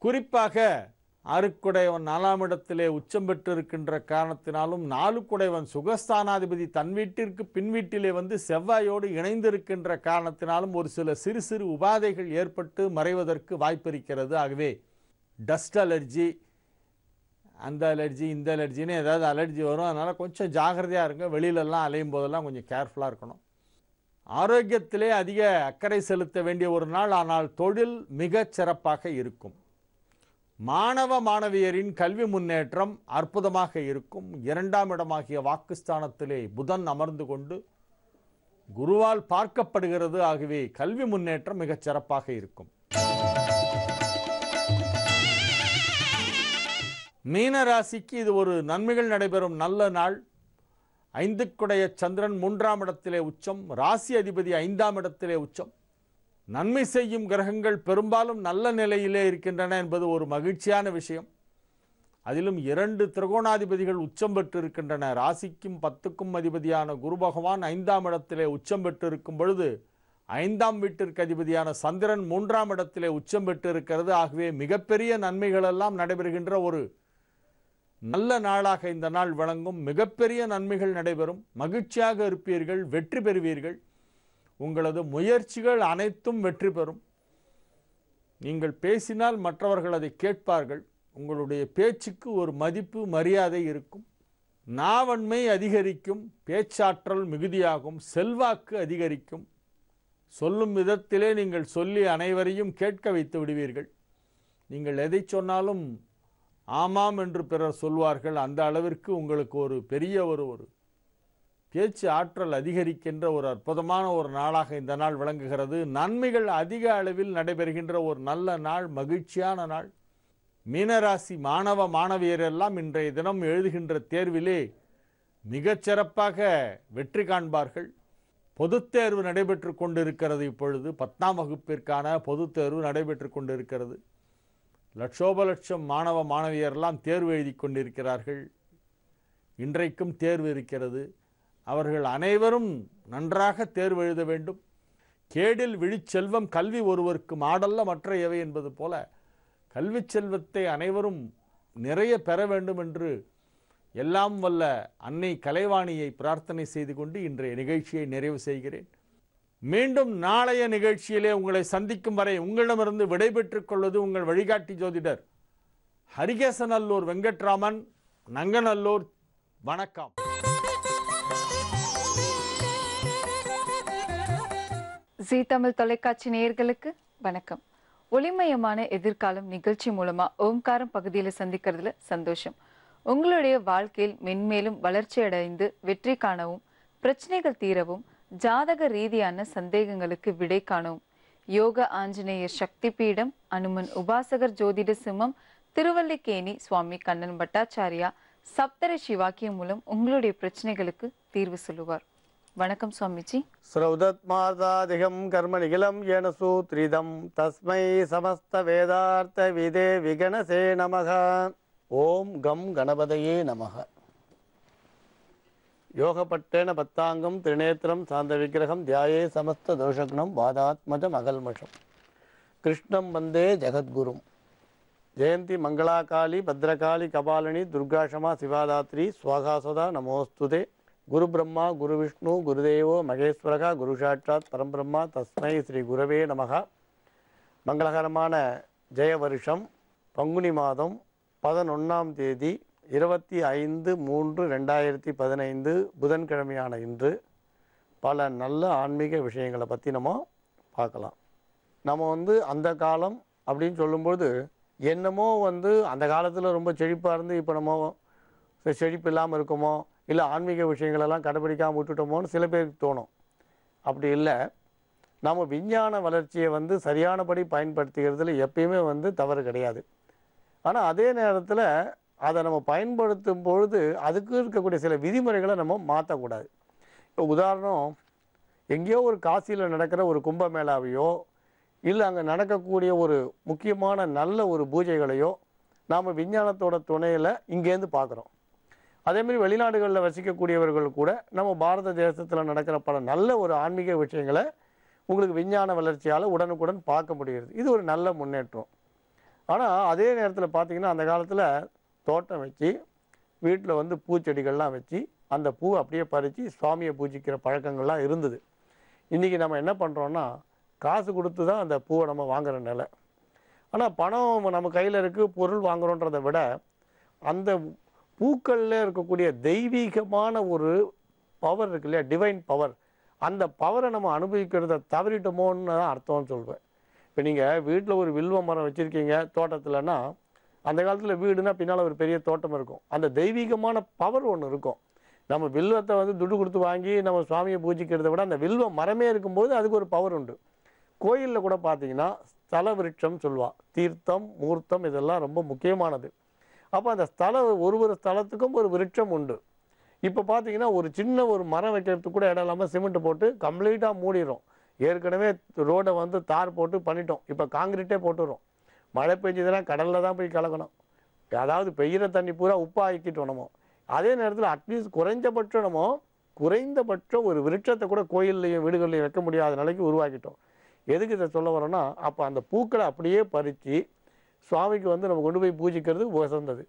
குறிப்பாக ஆறுக்குடையவன் 4ஆம் இடத்திலே உச்சம் பெற்றிருக்கின்ற காரணத்தினாலும் 4குடையவன் சுகஸ்தானாதிபதி தன் வீட்டிற்கு பின் வீட்டிலே வந்து செவ்வாயோடு இணைந்திருக்கின்ற காரணத்தினாலும் ஒரு சில சிறு சிறு உபாதைகள் ஏற்பட்டு மறைவதற்கு வாய்ப்பிருக்கிறது. ஆகவே டஸ்ட் அலர்ஜி, அந்த அலர்ஜி இந்த அலர்ஜின்னு ஏதாவது அலர்ஜி வரும். அதனால் கொஞ்சம் ஜாகிரதையாக இருங்க. வெளியிலெல்லாம் அலையும் போதெல்லாம் கொஞ்சம் கேர்ஃபுல்லாக இருக்கணும். ஆரோக்கியத்திலே அதிக அக்கறை செலுத்த வேண்டிய ஒரு நாள். ஆனால் தொழில் மிகச் சிறப்பாக இருக்கும். மாணவ மாணவியரின் கல்வி முன்னேற்றம் அற்புதமாக இருக்கும். 2ஆம் இடமாகிய வாக்குஸ்தானத்திலே புதன் அமர்ந்து கொண்டு குருவால் பார்க்கப்படுகிறது. ஆகவே கல்வி முன்னேற்றம் மிகச் சிறப்பாக இருக்கும். மீன ராசிக்கு இது ஒரு நன்மைகள் நடைபெறும் நல்ல நாள். 5குடைய சந்திரன் 3ஆம் இடத்திலே உச்சம். ராசி அதிபதி 5ஆம் இடத்திலே உச்சம். நன்மை செய்யும் கிரகங்கள் பெரும்பாலும் நல்ல நிலையிலே இருக்கின்றன என்பது ஒரு மகிழ்ச்சியான விஷயம். அதிலும் 2 திரிகோணாதிபதிகள் உச்சம் பெற்று இருக்கின்றன. ராசிக்கும் 10க்கும் அதிபதியான குரு பகவான் 5ஆம் இடத்திலே உச்சம் பெற்று இருக்கும் பொழுது 5ஆம் வீட்டிற்கு அதிபதியான சந்திரன் 3ஆம் இடத்திலே உச்சம் பெற்று இருக்கிறது. ஆகவே மிகப்பெரிய நன்மைகள் எல்லாம் நடைபெறுகின்ற ஒரு நல்ல நாளாக இந்த நாள் விளங்கும். மிகப்பெரிய நன்மைகள் நடைபெறும். மகிழ்ச்சியாக இருப்பீர்கள். வெற்றி பெறுவீர்கள். உங்களது முயற்சிகள் அனைத்தும் வெற்றி பெறும். நீங்கள் பேசினால் மற்றவர்கள் அதை கேட்பார்கள். உங்களுடைய பேச்சுக்கு ஒரு மதிப்பு மரியாதை இருக்கும். நாவன்மை அதிகரிக்கும். பேச்சாற்றல் மிகுதியாகும். செல்வாக்கு அதிகரிக்கும். சொல்லும் விதத்திலே நீங்கள் சொல்லி அனைவரையும் கேட்க வைத்து விடுவீர்கள். நீங்கள் எதை சொன்னாலும் ஆமாம் என்று பிறர் சொல்வார்கள். அந்த அளவிற்கு உங்களுக்கு ஒரு பெரிய ஒரு பேச்சு ஆற்றல் அதிகரிக்கின்ற ஒரு அற்புதமான ஒரு நாளாக இந்த நாள் விளங்குகிறது. நன்மைகள் அதிக அளவில் நடைபெறுகின்ற ஒரு நல்ல நாள், மகிழ்ச்சியான நாள். மீனராசி மாணவ மாணவியர் எல்லாம் இன்றைய தினம் எழுதுகின்ற தேர்விலே மிகச்சிறப்பாக வெற்றி காண்பார்கள். பொதுத் தேர்வு நடைபெற்று கொண்டிருக்கிறது. இப்பொழுது 10ஆம் வகுப்பிற்கான பொதுத் தேர்வு நடைபெற்று கொண்டிருக்கிறது. லட்சோப லட்சம் மாணவ மாணவியரெல்லாம் தேர்வு எழுதி கொண்டிருக்கிறார்கள். இன்றைக்கும் தேர்வு இருக்கிறது. அவர்கள் அனைவரும் நன்றாக தேர்வு எழுத வேண்டும். கேடில் விழிச்செல்வம் கல்வி ஒருவருக்கு மாடல்ல மற்ற எவை என்பது போல கல்வி செல்வத்தை அனைவரும் நிறைய பெற வேண்டும் என்று எல்லாம் வல்ல அன்னை கலைவாணியை பிரார்த்தனை செய்து கொண்டு இன்றைய நிகழ்ச்சியை நிறைவு செய்கிறேன். மீண்டும் நாளைய நிகழ்ச்சியிலே உங்களை சந்திக்கும் வரை உங்களிடமிருந்து விடைபெற்றுக் கொள்வது உங்கள் வழிகாட்டி ஜோதிடர் ஹரிகேசநல்லூர் வெங்கட்ராமன், நங்கநல்லூர். வணக்கம். ஜீ தமிழ் தொலைக்காட்சி நேயர்களுக்கு வணக்கம். ஒளிமயமான எதிர்காலம் நிகழ்ச்சி மூலமா ஓம்காரம் பகுதியில சந்திக்கிறதுல சந்தோஷம். உங்களுடைய வாழ்க்கையில் மென்மேலும் வளர்ச்சி அடைந்து வெற்றி காணவும், பிரச்சனைகள் தீரவும், ஜாதக ரீதியான சந்தேகங்களுக்கு விடை காணவும் யோக ஆஞ்சநேயர் சக்தி பீடம், அனுமன் உபாசகர் ஜோதிட சிம்மம், திருவல்லிக்கேணி சுவாமி கண்ணன் பட்டாச்சாரியா சப்தரை சிவாக்கியம் மூலம் உங்களுடைய பிரச்சனைகளுக்கு தீர்வு சொல்லுவார். வணக்கம் சுவாமிஜி. ஸ்ரௌதத்மார்தாதிகம் கர்ம நிகிலம் ஏன சூத்ரிதம் தஸ்மை சமஸ்த வேதார்த்த விதே விகணசே நமக. ஓம் கம் கணபதையே நமக. யோகப்பட்டேன பத்தாங்கம் திரிநேத்திரம் சாந்த விக்கிரகம் தியாயே சமஸ்த தோஷக்னம் வாதாத்மஜம் அகல்மஷம் கிருஷ்ணம் வந்தே ஜெகத்குரும். ஜெயந்தி மங்களாகாளி பத்ரகாளி கபாலினி துர்காஷமா சிவாதாத்ரி ஸ்வாகாசதா நமோஸ்துதே. குரு பிரம்மா குரு விஷ்ணு குருதேவோ மகேஸ்வரகா குரு சாட்சாத் பரம்பிரம்மா தஸ்மை ஸ்ரீ குரவே நமக. மங்களகரமான ஜெய வருஷம் பங்குனி மாதம் 11ஆம் தேதி 25/3/2015 புதன்கிழமையான இன்று பல நல்ல ஆன்மீக விஷயங்களை பற்றி நம்ம பார்க்கலாம். நம்ம அந்த காலம் அப்படின்னு சொல்லும்போது என்னமோ அந்த காலத்தில் ரொம்ப செழிப்பாக இருந்து இப்போ நம்ம செழிப்பு இல்லாமல் இருக்குமோ, இல்லை ஆன்மீக விஷயங்களெல்லாம் கடைபிடிக்காமல் விட்டுட்டோமோன்னு சில பேருக்கு தோணும். அப்படி இல்லை. நம்ம விஞ்ஞான வளர்ச்சியை சரியானபடி பயன்படுத்திக்கிறதுல எப்பயுமே தவறு கிடையாது. ஆனால் அதே நேரத்தில் அதை நம்ம பயன்படுத்தும் பொழுது அதுக்கு இருக்கக்கூடிய சில விதிமுறைகளை நம்ம மாற்றக்கூடாது. இப்போ உதாரணம், எங்கேயோ ஒரு காசியில் நடக்கிற ஒரு கும்பமேளாவையோ இல்லை அங்கே நடக்கக்கூடிய ஒரு முக்கியமான நல்ல ஒரு பூஜைகளையோ நாம் விஞ்ஞானத்தோட துணையில் இங்கேருந்து பார்க்குறோம். அதேமாதிரி வெளிநாடுகளில் வசிக்கக்கூடியவர்கள் கூட நம்ம பாரத தேசத்தில் நடக்கிற பல நல்ல ஒரு ஆன்மீக விஷயங்களை உங்களுக்கு விஞ்ஞான வளர்ச்சியால் உடனுக்குடன் பார்க்க முடியுது. இது ஒரு நல்ல முன்னேற்றம். ஆனால் அதே நேரத்தில் பார்த்திங்கன்னா அந்த காலத்தில் தோட்டம் வச்சு வீட்டில் வந்து பூச்செடிகள்லாம் வச்சு அந்த பூ அப்படியே பறித்து சுவாமியை பூஜிக்கிற பழக்கங்கள்லாம் இருந்தது. இன்றைக்கி நம்ம என்ன பண்ணுறோன்னா காசு கொடுத்து தான் அந்த பூவை நம்ம வாங்குகிற நிலை. ஆனால் பணம் நம்ம கையில் இருக்குது, பொருள் வாங்குகிறோன்றதை விட அந்த பூக்களில் இருக்கக்கூடிய தெய்வீகமான ஒரு பவர் இருக்கு இல்லையா, டிவைன் பவர், அந்த பவரை நம்ம அனுபவிக்கிறத தவறிட்டோமோன்னு தான் அர்த்தம்னு சொல்வேன். இப்போ நீங்கள் வீட்டில் ஒரு வில்வ மரம் வச்சுருக்கீங்க தோட்டத்தில்னா, அந்த காலத்தில் வீடுனா பின்னால் ஒரு பெரிய தோட்டம் இருக்கும். அந்த தெய்வீகமான பவர் ஒன்று இருக்கும். நம்ம வில்வத்தை வந்து துட்டு கொடுத்து வாங்கி நம்ம சுவாமியை பூஜிக்கிறத விட அந்த வில்வ மரமே இருக்கும்போது அதுக்கு ஒரு பவர் உண்டு. கோயிலில் கூட பார்த்தீங்கன்னா ஸ்தல விருட்சம் சொல்லுவா, தீர்த்தம் மூர்த்தம் இதெல்லாம் ரொம்ப முக்கியமானது. அப்போ அந்த ஒரு ஸ்தலத்துக்கும் ஒரு விருட்சம் உண்டு. இப்போ பார்த்தீங்கன்னா ஒரு சின்ன ஒரு மரம் வைக்கிறதுக்கு கூட இடம் இல்லாமல் சிமெண்ட் போட்டு கம்ப்ளீட்டாக மூடிடும். ஏற்கனவே ரோடை வந்து தார் போட்டு பண்ணிட்டோம், இப்போ காங்கிரீட்டே போட்டுடும். மழை பெஞ்சதுன்னா கடலில் தான் போய் கலக்கணும். அதாவது பெய்கிற தண்ணி பூரா உப்பாக ஆக்கிட்டோம் நம்ம. அதே நேரத்தில் அட்லீஸ்ட் குறைந்தபட்சம் ஒரு விருட்சத்தை கூட கோயில்லையும் வீடுகள்லையும் வைக்க முடியாத நிலைக்கு உருவாக்கிட்டோம். எதுக்கு இதை சொல்ல வரோன்னா, அப்போ அந்த பூக்களை அப்படியே பறித்து சுவாமிக்கு வந்து நம்ம கொண்டு போய் பூஜிக்கிறது உசந்தது.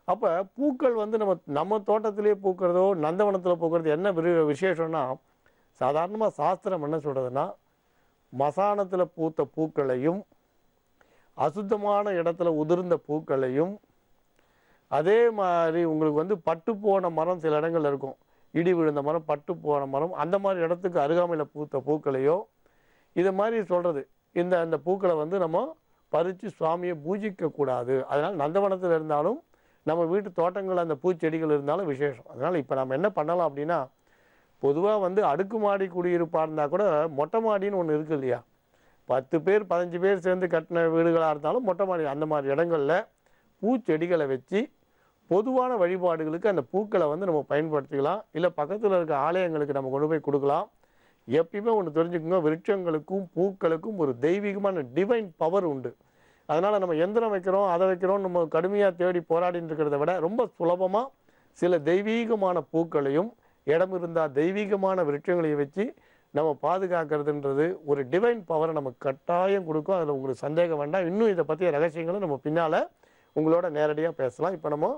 அப்போ பூக்கள் வந்து நம்ம தோட்டத்திலே பூக்கிறதோ நந்தவனத்தில் பூக்கிறது என்ன விசேஷம்னா, சாதாரணமாக சாஸ்திரம் என்ன சொல்கிறதுன்னா, மசானத்தில் பூத்த பூக்களையும் அசுத்தமான இடத்துல உதிர்ந்த பூக்களையும், அதே மாதிரி உங்களுக்கு வந்து பட்டு போன மரம் சில இடங்கள்ல இருக்கும், இடி விழுந்த மரம், பட்டு போன மரம், அந்த மாதிரி இடத்துக்கு அருகாமையில் பூத்த பூக்களையோ இது மாதிரி சொல்கிறது. அந்த பூக்களை வந்து நம்ம பறித்து சுவாமியை பூஜிக்கக்கூடாது. அதனால் நந்தவனத்தில் இருந்தாலும் நம்ம வீட்டு தோட்டங்கள் அந்த பூச்செடிகள் இருந்தாலும் விசேஷம். அதனால் இப்போ நம்ம என்ன பண்ணலாம் அப்படின்னா, பொதுவாக வந்து அடுக்குமாடி குடியிருப்பாக இருந்தால் கூட மொட்டை மாடின்னு ஒன்று இருக்குது இல்லையா, 10 பேர் 15 பேர் சேர்ந்து கட்டின வீடுகளாக இருந்தாலும் மொட்டை மாடி, அந்த மாதிரி இடங்களில் பூச்செடிகளை வச்சு பொதுவான வழிபாடுகளுக்கு அந்த பூக்களை வந்து நம்ம பயன்படுத்திக்கலாம். இல்லை பக்கத்தில் இருக்க ஆலயங்களுக்கு நம்ம கொண்டு போய் கொடுக்கலாம். எப்பயுமே ஒன்று தெரிஞ்சுக்கோங்க, விருட்சங்களுக்கும் பூக்களுக்கும் ஒரு தெய்வீகமான டிவைன் பவர் உண்டு. அதனால் நம்ம எந்திரம் வைக்கிறோம் அதை வைக்கிறோம் நம்ம கடுமையாக தேடி போராடின்னு இருக்கிறத விட ரொம்ப சுலபமாக சில தெய்வீகமான பூக்களையும் இடம் இருந்தால் தெய்வீகமான விருட்சங்களையும் வச்சு நம்ம பாதுகாக்கிறதுன்றது ஒரு டிவைன் பவரை நமக்கு கட்டாயம் கொடுக்கும். அதில் உங்களுக்கு சந்தேகம் வேண்டாம். இன்னும் இதை பற்றிய ரகசியங்களை நம்ம பின்னால் உங்களோட நேரடியாக பேசலாம். இப்போ நம்ம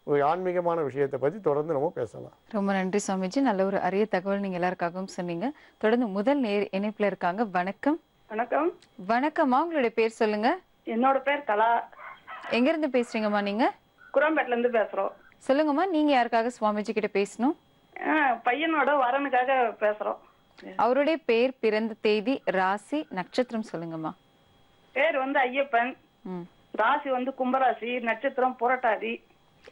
ஒரு ஆன்மீகமான விஷயத்தை பற்றி தொடர்ந்து நம்ம பேசலாம். ரொம்ப நன்றி சுவாமிஜி, நல்ல ஒரு அரிய தகவல் நீங்க எல்லாருக்காகவும் சொன்னீங்க. தொடர்ந்து முதல் நேர் இணைப்புல இருக்காங்க. வணக்கம். வணக்கம். வணக்கம்மா, உங்களுடைய பேர் சொல்லுங்க. என்னோட பேர் கலா. எங்க இருந்து பேசுறீங்கம்மா? நீங்க குரம்பேட்ல இருந்து பேசுறோம். சொல்லுங்கம்மா, நீங்க யாருக்காக சுவாமிஜி கிட்ட பேசணும்? பையனோட வரனுக்காக பேசுறோம். அவருடைய பேர், பிறந்த தேதி, ராசி, நட்சத்திரம் சொல்லுங்கம்மா. பேர் வந்து ஐயப்பன், ராசி வந்து கும்பராசி, நட்சத்திரம் புரட்டாதி.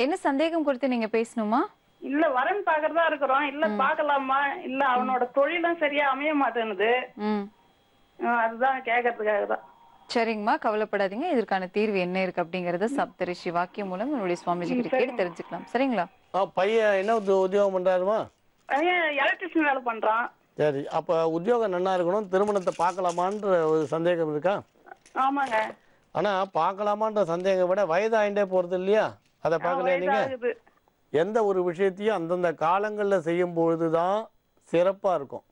என்ன சந்தேகம் குறித்து நீங்க பேசணுமா? இல்ல வரன் பாக்குறதா இருக்கிறோம், இல்ல பாக்கலாமா, இல்ல அவனோட தொழிலும் சரியா அமைய மாட்டேனுது, அதுதான் கேட்கறதுக்காக தான். சரிங்கம்மா, கவலைப்படாதீங்க. இதற்கான தீர்வு என்ன இருக்கு அப்படிங்கறத சப்தரிஷி வாக்கியம் மூலம் என்னுடைய சுவாமிஜி கிட்ட கேட்டு தெரிஞ்சுக்கலாம். சரிங்களா? பையன் என்ன உத்தியோகம் பண்றாருமா? பையன் எலக்ட்ரிஷியன் வேலை பண்றான். சரி, அப்ப உத்தியோகம் நல்லா இருக்கணும். திருமணத்தை பார்க்கலாமான்ற ஒரு சந்தேகம் இருக்கா? ஆமாங்க. ஆனா பார்க்கலாமான்ற சந்தேகம் விட வயதாயிண்டே போறது இல்லையா, அதை பார்க்கலையா நீங்க? எந்த ஒரு விஷயத்தையும் அந்தந்த காலங்களில் செய்யும் பொழுதுதான் சிறப்பாக இருக்கும்.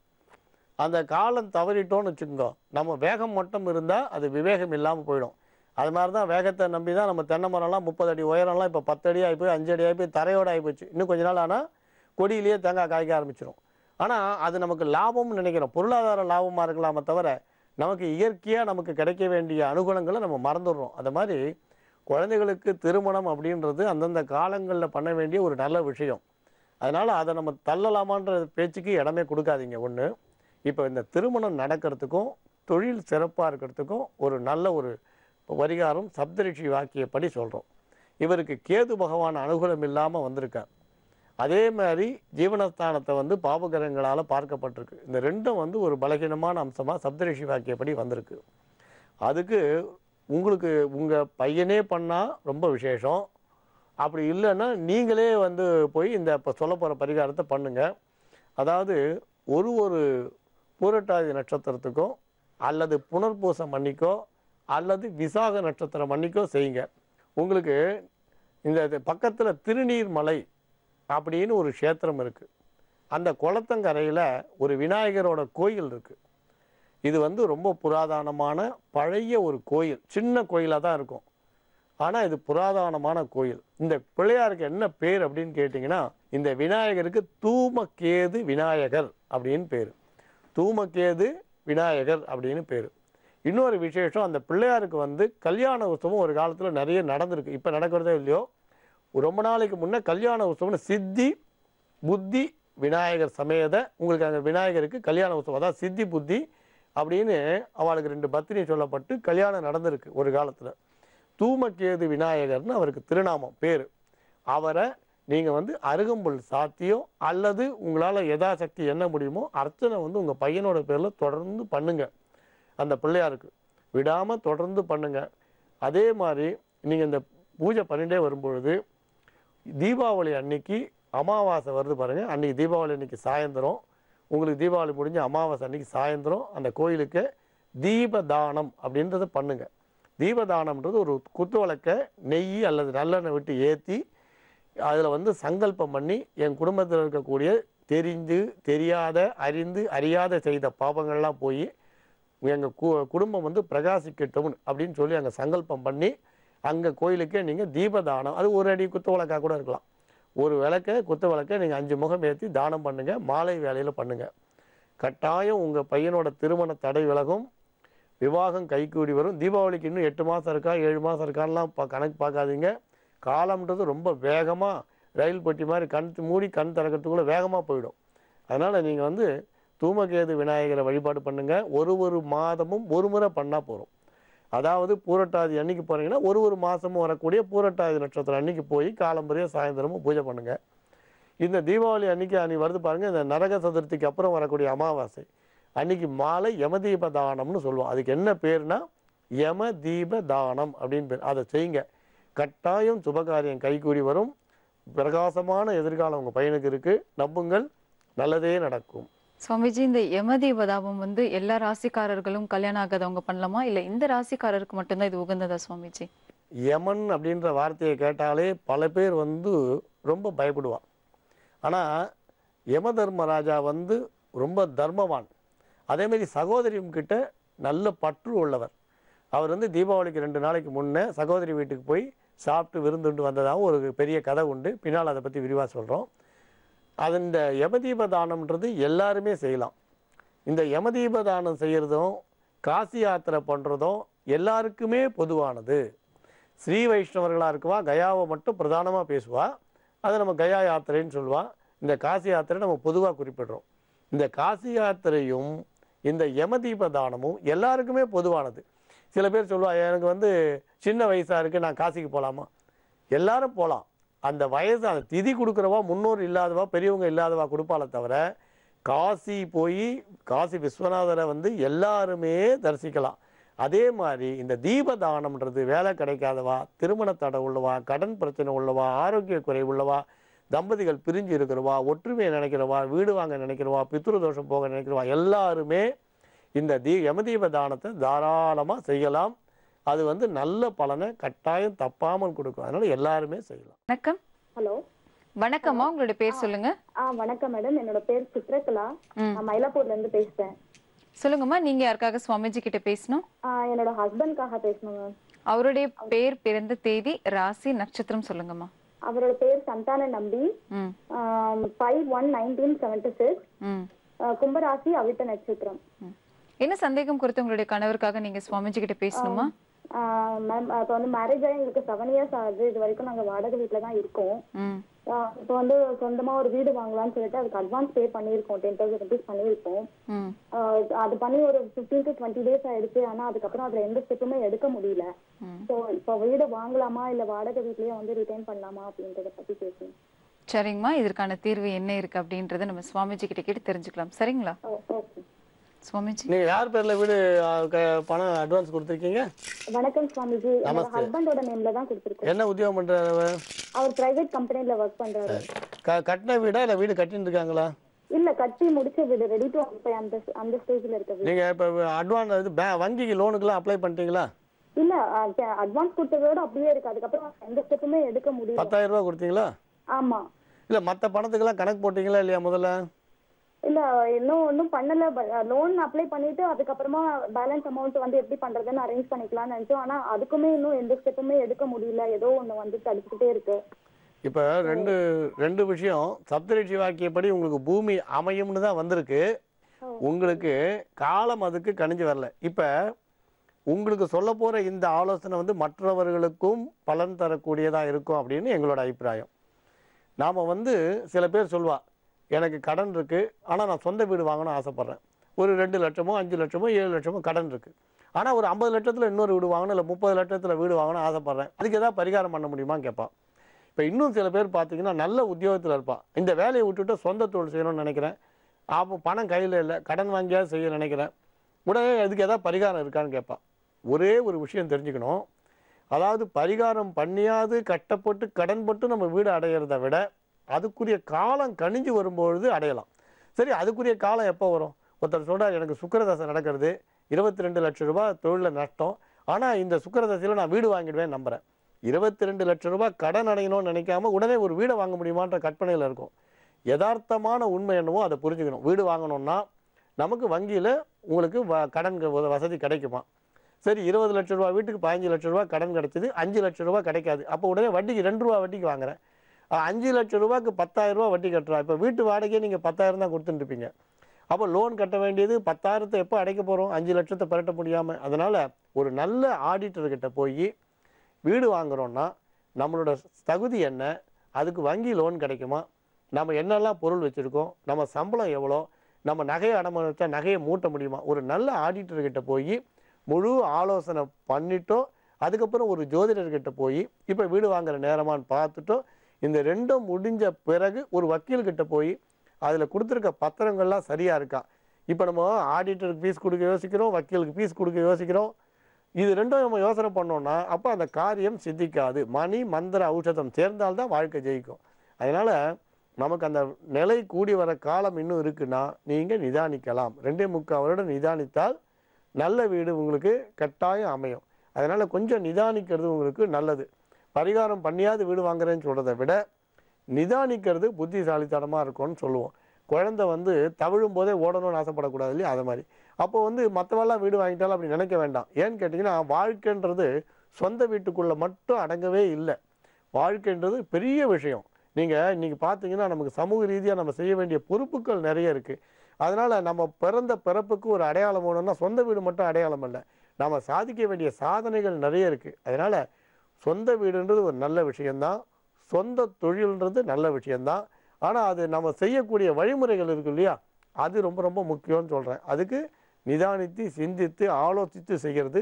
அந்த காலம் தவறிட்டோன்னு வச்சுக்கோங்க, நம்ம வேகம் மட்டும் இருந்தால் அது விவேகம் இல்லாமல் போயிடும். அது மாதிரி தான் வேகத்தை நம்பி தான் நம்ம தென்னை மரம்லாம் 30 அடி உயரம்லாம் இப்போ 10 அடி ஆகி போய் 5 அடி ஆகி போய் தரையோடு ஆகி போச்சு. இன்னும் கொஞ்ச நாள் ஆனால் கொடியிலேயே தேங்காய் காய்க்க ஆரம்பிச்சிடும். ஆனால் அது நமக்கு லாபம்னு நினைக்கிறோம், பொருளாதார லாபமாக இருக்கலாமே தவிர நமக்கு இயற்கையாக நமக்கு கிடைக்க வேண்டிய அனுகூலங்களை நம்ம மறந்துடுறோம். அது மாதிரி குழந்தைகளுக்கு திருமணம் அப்படின்றது அந்தந்த காலங்களில் பண்ண வேண்டிய ஒரு நல்ல விஷயம். அதனால் அதை நம்ம தள்ளலாமான்ற பேச்சுக்கு இடமே கொடுக்காதீங்க. ஒன்று, இப்போ இந்த திருமணம் நடக்கிறதுக்கும் தொழில் சிறப்பாக இருக்கிறதுக்கும் ஒரு நல்ல ஒரு பரிகாரம் சப்தரிஷி வாக்கியப்படி சொல்கிறோம். இவருக்கு கேது பகவான் அனுகூலம் இல்லாமல் வந்திருக்கார். அதே மாதிரி ஜீவனஸ்தானத்தை வந்து பாபகிரகங்களால் பார்க்கப்பட்டிருக்கு. இந்த ரெண்டும் வந்து ஒரு பலகீனமான அம்சமாக சப்தரிஷி வாக்கியப்படி வந்திருக்கு. அதுக்கு உங்களுக்கு உங்கள் பையனே பண்ணால் ரொம்ப விசேஷம். அப்படி இல்லைன்னா நீங்களே வந்து போய் இந்த இப்போ சொல்ல போகிற பரிகாரத்தை பண்ணுங்கள். அதாவது ஒரு பூரட்டாதி நட்சத்திரத்துக்கும் அல்லது புனர்பூசம் அன்னைக்கோ அல்லது விசாக நட்சத்திரம் அன்னைக்கோ செய்யுங்க. உங்களுக்கு இந்த பக்கத்தில் திருநீர்மலை அப்படின்னு ஒரு க்ஷேத்திரம் இருக்குது. அந்த குளத்தங்கரையில் ஒரு விநாயகரோட கோயில் இருக்குது. இது வந்து ரொம்ப புராதனமான பழைய ஒரு கோயில், சின்ன கோயிலாக தான் இருக்கும். ஆனால் இது புராதனமான கோயில். இந்த பிள்ளையாருக்கு என்ன பேர் அப்படின்னு கேட்டிங்கன்னா, இந்த விநாயகருக்கு தூமகேது விநாயகர் அப்படின்னு பேர். தூமகேது விநாயகர் அப்படின்னு பேர். இன்னொரு விசேஷம், அந்த பிள்ளையாருக்கு வந்து கல்யாண உற்சவம் ஒரு காலத்தில் நிறைய நடந்திருக்கு. இப்போ நடக்கிறதோ இல்லையோ, ரொம்ப நாளைக்கு முன்னே கல்யாண உற்சவம்னு சித்தி புத்தி விநாயகர் சமேத உங்களுக்கு அங்கே விநாயகருக்கு கல்யாண உற்சவம், அதான் சித்தி புத்தி அப்படின்னு அவளுக்கு 2 பத்தினி சொல்லப்பட்டு கல்யாணம் நடந்திருக்கு ஒரு காலத்தில். தூமகேது விநாயகர்னு அவருக்கு திருநாமம் பேர். அவரை நீங்கள் வந்து அருகம்புல் சாத்தியோ அல்லது உங்களால் யதாசக்தி என்ன முடியுமோ அர்ச்சனை வந்து உங்கள் பையனோட பேரில் தொடர்ந்து பண்ணுங்க. அந்த பிள்ளையாருக்கு விடாமல் தொடர்ந்து பண்ணுங்க. அதே மாதிரி நீங்கள் இந்த பூஜை பண்ணிட்டே வரும்பொழுது தீபாவளி அன்னைக்கு அமாவாசை வருது பாருங்கள், அன்றைக்கி தீபாவளி அன்னைக்கு சாயந்தரம், உங்களுக்கு தீபாவளி முடிஞ்ச அமாவாசை அன்னைக்கு சாயந்தரம் அந்த கோயிலுக்கு தீபதானம் அப்படின்றத பண்ணுங்க. தீபதானம்ன்றது ஒரு குத்து விளக்க நெய் அல்லது நல்லெண்ணெய் விட்டு ஏற்றி அதில் வந்து சங்கல்பம் பண்ணி என் குடும்பத்தில் இருக்கக்கூடிய தெரிந்து தெரியாத அறிந்து அறியாத செய்த பாவங்கள்லாம் போய் எங்கள் குடும்பம் வந்து பிரகாசிக்கட்டும் அப்படின்னு சொல்லி அங்கே சங்கல்பம் பண்ணி அங்கே கோயிலுக்கே நீங்கள் தீபதானம், அது ஒரு அடி குத்து விளக்காக கூட இருக்கலாம், ஒரு விளக்க குத்து விளக்க நீங்கள் 5 முகம் ஏற்றி தானம் பண்ணுங்கள். மாலை வேலையில் பண்ணுங்கள். கட்டாயம் உங்கள் பையனோட திருமண தடை விலகும், விவாகம் கைகூடி வரும். தீபாவளிக்கு இன்னும் 8 மாதம் இருக்கா 7 மாதம் இருக்கான்லாம் கணக்கு பார்க்காதீங்க. காலம்ன்றது ரொம்ப வேகமாக ரயில் பெட்டி மாதிரி கண் மூடி கண் திறக்கிறதுக்குள்ளே வேகமாக போயிடும். அதனால் நீங்கள் வந்து தூமகேது விநாயகரை வழிபாடு பண்ணுங்கள். ஒரு மாதமும் ஒரு முறை பண்ணால் போகிறோம். அதாவது பூரட்டாதி அன்னைக்கு போகிறீங்கன்னா ஒரு மாதமும் வரக்கூடிய பூரட்டாதி நட்சத்திரம் அன்னைக்கு போய் காலம்பரையும் சாயந்தரமும் பூஜை பண்ணுங்கள். இந்த தீபாவளி அன்னைக்கு வருது பாருங்கள், இந்த நரக சதுர்த்திக்கு அப்புறம் வரக்கூடிய அமாவாசை அன்னைக்கு மாலை யமதீப தானம்னு சொல்லுவோம். அதுக்கு என்ன பேர்னா யமதீப தானம் அப்படின்னு பேர். அதை செய்யுங்க. கட்டாயம் சுபகாரியம் கைகூடி வரும். பிரகாசமான எதிர்காலம் உங்கள் பையனுக்கு இருக்குது. நம்புங்கள், நல்லதே நடக்கும். சுவாமிஜி, இந்த யமதீபதாபம் வந்து எல்லா ராசிக்காரர்களும் கல்யாணம் ஆகாதவங்க பண்ணலாமா, இல்லை இந்த ராசிக்காரருக்கு மட்டும்தான் இது உகந்ததா சுவாமிஜி? யமன் அப்படின்ற வார்த்தையை கேட்டாலே பல பேர் வந்து ரொம்ப பயப்படுவான். ஆனால் யம தர்மராஜா வந்து ரொம்ப தர்மவான். அதேமாரி சகோதரிகிட்ட நல்ல பற்று உள்ளவர். அவர் வந்து தீபாவளிக்கு 2 நாளைக்கு முன்னே சகோதரி வீட்டுக்கு போய் சாப்பிட்டு விருந்துண்டு வந்ததாகவும் ஒரு பெரிய கதை உண்டு. பின்னால் அதை பற்றி விரிவாக சொல்கிறோம். அது இந்த யமதீப தானம்ன்றது எல்லாருமே செய்யலாம். இந்த யமதீப தானம் செய்கிறதும் காசி யாத்திரை பண்ணுறதும் எல்லாருக்குமே பொதுவானது. ஸ்ரீ வைஷ்ணவர்களாக இருக்குவா கயாவை மட்டும் பிரதானமாக பேசுவா, அதை நம்ம கயா யாத்திரைன்னு சொல்லுவாள். இந்த காசி யாத்திரை நம்ம பொதுவாக குறிப்பிடுறோம். இந்த காசி யாத்திரையும் இந்த யமதீப தானமும் எல்லாருக்குமே பொதுவானது. சில பேர் சொல்லுவா, எனக்கு வந்து சின்ன வயசாக இருக்குது, நான் காசிக்கு போகலாமா? எல்லாரும் போகலாம். அந்த வயசு அந்த திதி கொடுக்குறவா முன்னோர் இல்லாதவா பெரியவங்க இல்லாதவா கொடுப்பாலே தவிர காசி போய் காசி விஸ்வநாதரை வந்து எல்லாருமே தரிசிக்கலாம். அதே மாதிரி இந்த தீபதானம்ன்றது வேலை கிடைக்காதவா, திருமண தடை உள்ளவா, கடன் பிரச்சனை உள்ளவா, ஆரோக்கிய குறை உள்ளவா, தம்பதிகள் பிரிஞ்சு இருக்கிறவா, ஒற்றுமையை நினைக்கிறவா, வீடு வாங்க நினைக்கிறவா, பித்ரு தோஷம் போக நினைக்கிறவா எல்லாருமே இந்த யமதீப தானத்தை தாராளமாக செய்யலாம். அது வந்து நல்ல பலனை கட்டாயம் தப்பாமல் கொடுக்கும். அதனால எல்லாருமே செய்யலாம். வணக்கம். ஹலோ, வணக்கம்மா, உங்களோட பேர் சொல்லுங்க. வணக்கம் மேடம். என்னோட பேர் சித்ரகலா. நான் மயிலாப்பூர்ல இருந்து பேசுறேன். சொல்லுங்கம்மா, நீங்க யாருக்காக சுவாமிஜி கிட்ட பேசணும்? என்னோட ஹஸ்பண்ட்காக பேசணும் மேம். அவருடைய பேர், பிறந்த தேதி, ராசி, நட்சத்திரம் சொல்லுங்கம்மா. அவரோட பேர் சந்தான நம்பி. 5/1/1976. கும்பராசி, அவிட்ட நட்சத்திரம். என்ன சந்தேகம் குறித்து உங்களுடைய கணவருக்காக நீங்க சுவாமிஜி கிட்ட பேசணுமா? மேம், இப்போ வந்து மேரேஜ் ஆகி எங்களுக்கு 7 years ஆகுது. இது வரைக்கும் நாங்க வாடகை வீட்டுல தான் இருக்கோம். இப்போ வந்து சொந்தமா ஒரு வீடு வாங்கலாம்னு சொல்லிட்டு அதுக்கு அட்வான்ஸ் பே பண்ணியிருக்கோம். 10,000 rupees பண்ணியிருக்கோம். அது பண்ணி ஒரு 15 to 20 days ஆயிடுச்சு. ஆனா அதுக்கப்புறம் அதுல எந்த ஸ்டெப்புமே எடுக்க முடியல. ஸோ இப்போ வீடு வாங்கலாமா இல்ல வாடகை வீட்லயே வந்து ரிட்டைன் பண்ணலாமா அப்படின்றத பத்தி பேசணும். சரிங்கம்மா, இதற்கான தீர்வு என்ன இருக்கு அப்படின்றத நம்ம சுவாமிஜி கிட்ட கேட்டு தெரிஞ்சுக்கலாம். சரிங்களா சுவாமிஜி? நீங்க யார் பேர்ல வீடு பணம் அட்வான்ஸ் கொடுத்துருக்கீங்க? வணக்கம் சுவாமிஜி. என்னோட ஹஸ்பண்டோட நேம்ல தான் கொடுத்திருக்கோம். என்ன உத்தியோகம் பண்றாரு? அவர் பிரைவேட் கம்பெனில வர்க் பண்றாரு. கட்டின வீடா இல்ல வீடு கட்டிட்டு இருக்காங்களா? இல்ல கட்டி முடிச்ச வீடு, ரெடி டு ஆக்குபை அந்த அந்த ஸ்டேஜ்ல இருக்க வீடு. நீங்க இப்ப அட்வான்ஸ் இது வங்கிக்கு லோனுக்குலாம் அப்ளை பண்ணிட்டீங்களா? இல்ல அட்வான்ஸ் கொடுத்ததோட அப்படியே இருக்கு. அதுக்கப்புறம் எந்த ஸ்டெப்புமே எடுக்க முடியல. 10,000 ரூபாய் கொடுத்தீங்களா? ஆமா. இல்ல மத்த பணத்துக்கெல்லாம் கணக்கு போட்டீங்களா இல்லையா முதல்ல? இல்ல ஒன்னும் பண்ணல. லோன் அப்ளை பண்ணிட்டு அதுக்கப்புறமா பேலன்ஸ் அமௌண்ட் வந்து எப்படி பண்றதுன்னு அரேஞ்ச் பண்ணிக்கலாம்னு நினைச்சோம். ஆனா அதுக்குமே இன்னும் எந்த ஸ்டெப்புமே எடுக்க முடியல. ஏதோ ஒண்ணு வந்து தடுத்துக்கிட்டே இருக்கு. இப்ப ரெண்டு விஷயம். சப்தரிஷி வாக்கியப்படி உங்களுக்கு பூமி அமையும்னு தான் வந்திருக்கு. உங்களுக்கு காலம் அதுக்கு கணிஞ்சு வரல. இப்ப உங்களுக்கு சொல்ல போற இந்த ஆலோசனை வந்து மற்றவர்களுக்கும் பலன் தரக்கூடியதா இருக்கும் அப்படின்னு எங்களோட அபிப்பிராயம். நாம வந்து சில பேர் சொல்வா, எனக்கு கடன் இருக்கு, ஆனா நான் சொந்த வீடு வாங்கணும்னு ஆசைப்படுறேன். ஒரு 2 லட்சமோ 5 லட்சமோ 7 லட்சமோ கடன் இருக்கு. ஆனா ஒரு 50 லட்சத்துல இன்னொரு வீடு வாங்கணும், இல்லை 30 லட்சத்துல வீடு வாங்கணும்னு ஆசைப்படுறேன். அதுக்கு ஏதாவது பரிகாரம் பண்ண முடியுமான்னு கேட்பான். இப்போ இன்னும் சில பேர் பார்த்தீங்கன்னா நல்ல உத்தியோகத்தில் இருப்பான். இந்த வேலையை விட்டுட்டு சொந்த தொழில் செய்யணும்னு நினைக்கிறேன், அப்போ பணம் கையில் இல்லை, கடன் வாங்கியாவது செய்ய நினைக்கிறேன், உடனே அதுக்கு ஏதாவது பரிகாரம் இருக்கான்னு கேட்பான். ஒரே ஒரு விஷயம் தெரிஞ்சுக்கணும். அதாவது பரிகாரம் பண்ணியாவது கட்டப்பட்டு கடன்பட்டு நம்ம வீடு அடையிறத விட அதுக்குரிய காலம் கணிஞ்சு வரும்பொழுது அடையலாம். சரி, அதுக்குரிய காலம் எப்போ வரும்? ஒருத்தர் சொல்கிறார், எனக்கு சுக்கிரதசை நடக்கிறது, 22 லட்சம் ரூபாய் தொழிலில் நஷ்டம், ஆனால் இந்த சுக்கிரதசையில் நான் வீடு வாங்கிடுவேன் நம்புகிறேன். 22 லட்சம் ரூபாய் கடன் அடையணும்னு நினைக்காம உடனே ஒரு வீடை வாங்க முடியுமான்ற கற்பனையில் இருக்கும். யதார்த்தமான உண்மை என்னவோ அதை புரிஞ்சுக்கணும். வீடு வாங்கணும்னா நமக்கு வங்கியில் உங்களுக்கு கடன் வசதி கிடைக்குமா? சரி, 20 லட்சம் ரூபா வீட்டுக்கு 15 லட்சம் ரூபா கடன் கிடைச்சிது, 5 லட்சம் ரூபா கிடைக்காது. அப்போ உடனே வட்டிக்கு 2 ரூபா வட்டிக்கு வாங்குறேன். 5 லட்சம் ரூபாய்க்கு 10,000 ரூபா வட்டி கட்டுறா. இப்போ வீட்டு வாடகையே நீங்கள் 10,000 தான் கொடுத்துட்டு இருப்பீங்க. அப்போ லோன் கட்ட வேண்டியது 10,000 எப்போ அடைக்க போகிறோம்? 5 லட்சத்தை பரட்ட முடியாமல். அதனால் ஒரு நல்ல ஆடிட்டர்கிட்ட போய் வீடு வாங்குறோன்னா நம்மளோட தகுதி என்ன, அதுக்கு வங்கி லோன் கிடைக்குமா, நம்ம என்னெல்லாம் பொருள் வச்சுருக்கோம், நம்ம சம்பளம் எவ்வளோ, நம்ம நகையை அடமானம் வச்சா நகையை மூட்ட முடியுமா, ஒரு நல்ல ஆடிட்டர்கிட்ட போய் முழு ஆலோசனை பண்ணிட்டோம். அதுக்கப்புறம் ஒரு ஜோதிடர்கிட்ட போய் இப்போ வீடு வாங்குற நேரமானு பார்த்துட்டோ, இந்த ரெண்டும் முடிஞ்ச பிறகு ஒரு வக்கீல்கிட்ட போய் அதில் கொடுத்துருக்க பத்திரங்கள்லாம் சரியாக இருக்கா. இப்போ நம்ம ஆடிட்டருக்கு ஃபீஸ் கொடுக்க யோசிக்கிறோம், வக்கீலுக்கு ஃபீஸ் கொடுக்க யோசிக்கிறோம். இது ரெண்டும் நம்ம யோசனை பண்ணோம்னா அப்போ அந்த காரியம் சித்திக்காது. மணி மந்திர ஔஷதம் சேர்ந்தால்தான் வாழ்க்கை ஜெயிக்கும். அதனால் நமக்கு அந்த நிலை கூடி வர காலம் இன்னும் இருக்குன்னா நீங்கள் நிதானிக்கலாம். 2.25 வருடம் நிதானித்தால் நல்ல வீடு உங்களுக்கு கட்டாயம் அமையும். அதனால் கொஞ்சம் நிதானிக்கிறது உங்களுக்கு நல்லது. பரிகாரம் பண்ணியாவது வீடு வாங்குறேன்னு சொல்கிறத விட நிதானிக்கிறது புத்திசாலித்தனமாக இருக்கும்னு சொல்லுவோம். குழந்தை வந்து தவிழும் போதே ஓடணும்னு ஆசைப்படக்கூடாது இல்லையா? அது மாதிரி அப்போ வந்து மற்றவெல்லாம் வீடு வாங்கிட்டாலும் அப்படி நினைக்க வேண்டாம். ஏன்னு கேட்டிங்கன்னா வாழ்க்கைன்றது சொந்த வீட்டுக்குள்ளே மட்டும் அடங்கவே இல்லை. வாழ்க்கைன்றது பெரிய விஷயம். நீங்கள் இன்றைக்கி பார்த்தீங்கன்னா நமக்கு சமூக ரீதியாக நம்ம செய்ய வேண்டிய பொறுப்புகள் நிறைய இருக்குது. அதனால் நம்ம பிறந்த பிறப்புக்கு ஒரு அடையாளம் வேணும்னா சொந்த வீடு மட்டும் அடையாளம் இல்லை, நம்ம சாதிக்க வேண்டிய சாதனைகள் நிறைய இருக்குது. அதனால் சொந்த வீடுன்றது ஒரு நல்ல விஷயந்தான், சொந்த தொழில்ன்றது நல்ல விஷயந்தான். ஆனால் அது நம்ம செய்யக்கூடிய வழிமுறைகள் இருக்கு இல்லையா, அது ரொம்ப ரொம்ப முக்கியம்னு சொல்கிறேன். அதுக்கு நிதானித்து சிந்தித்து ஆலோசித்து செய்கிறது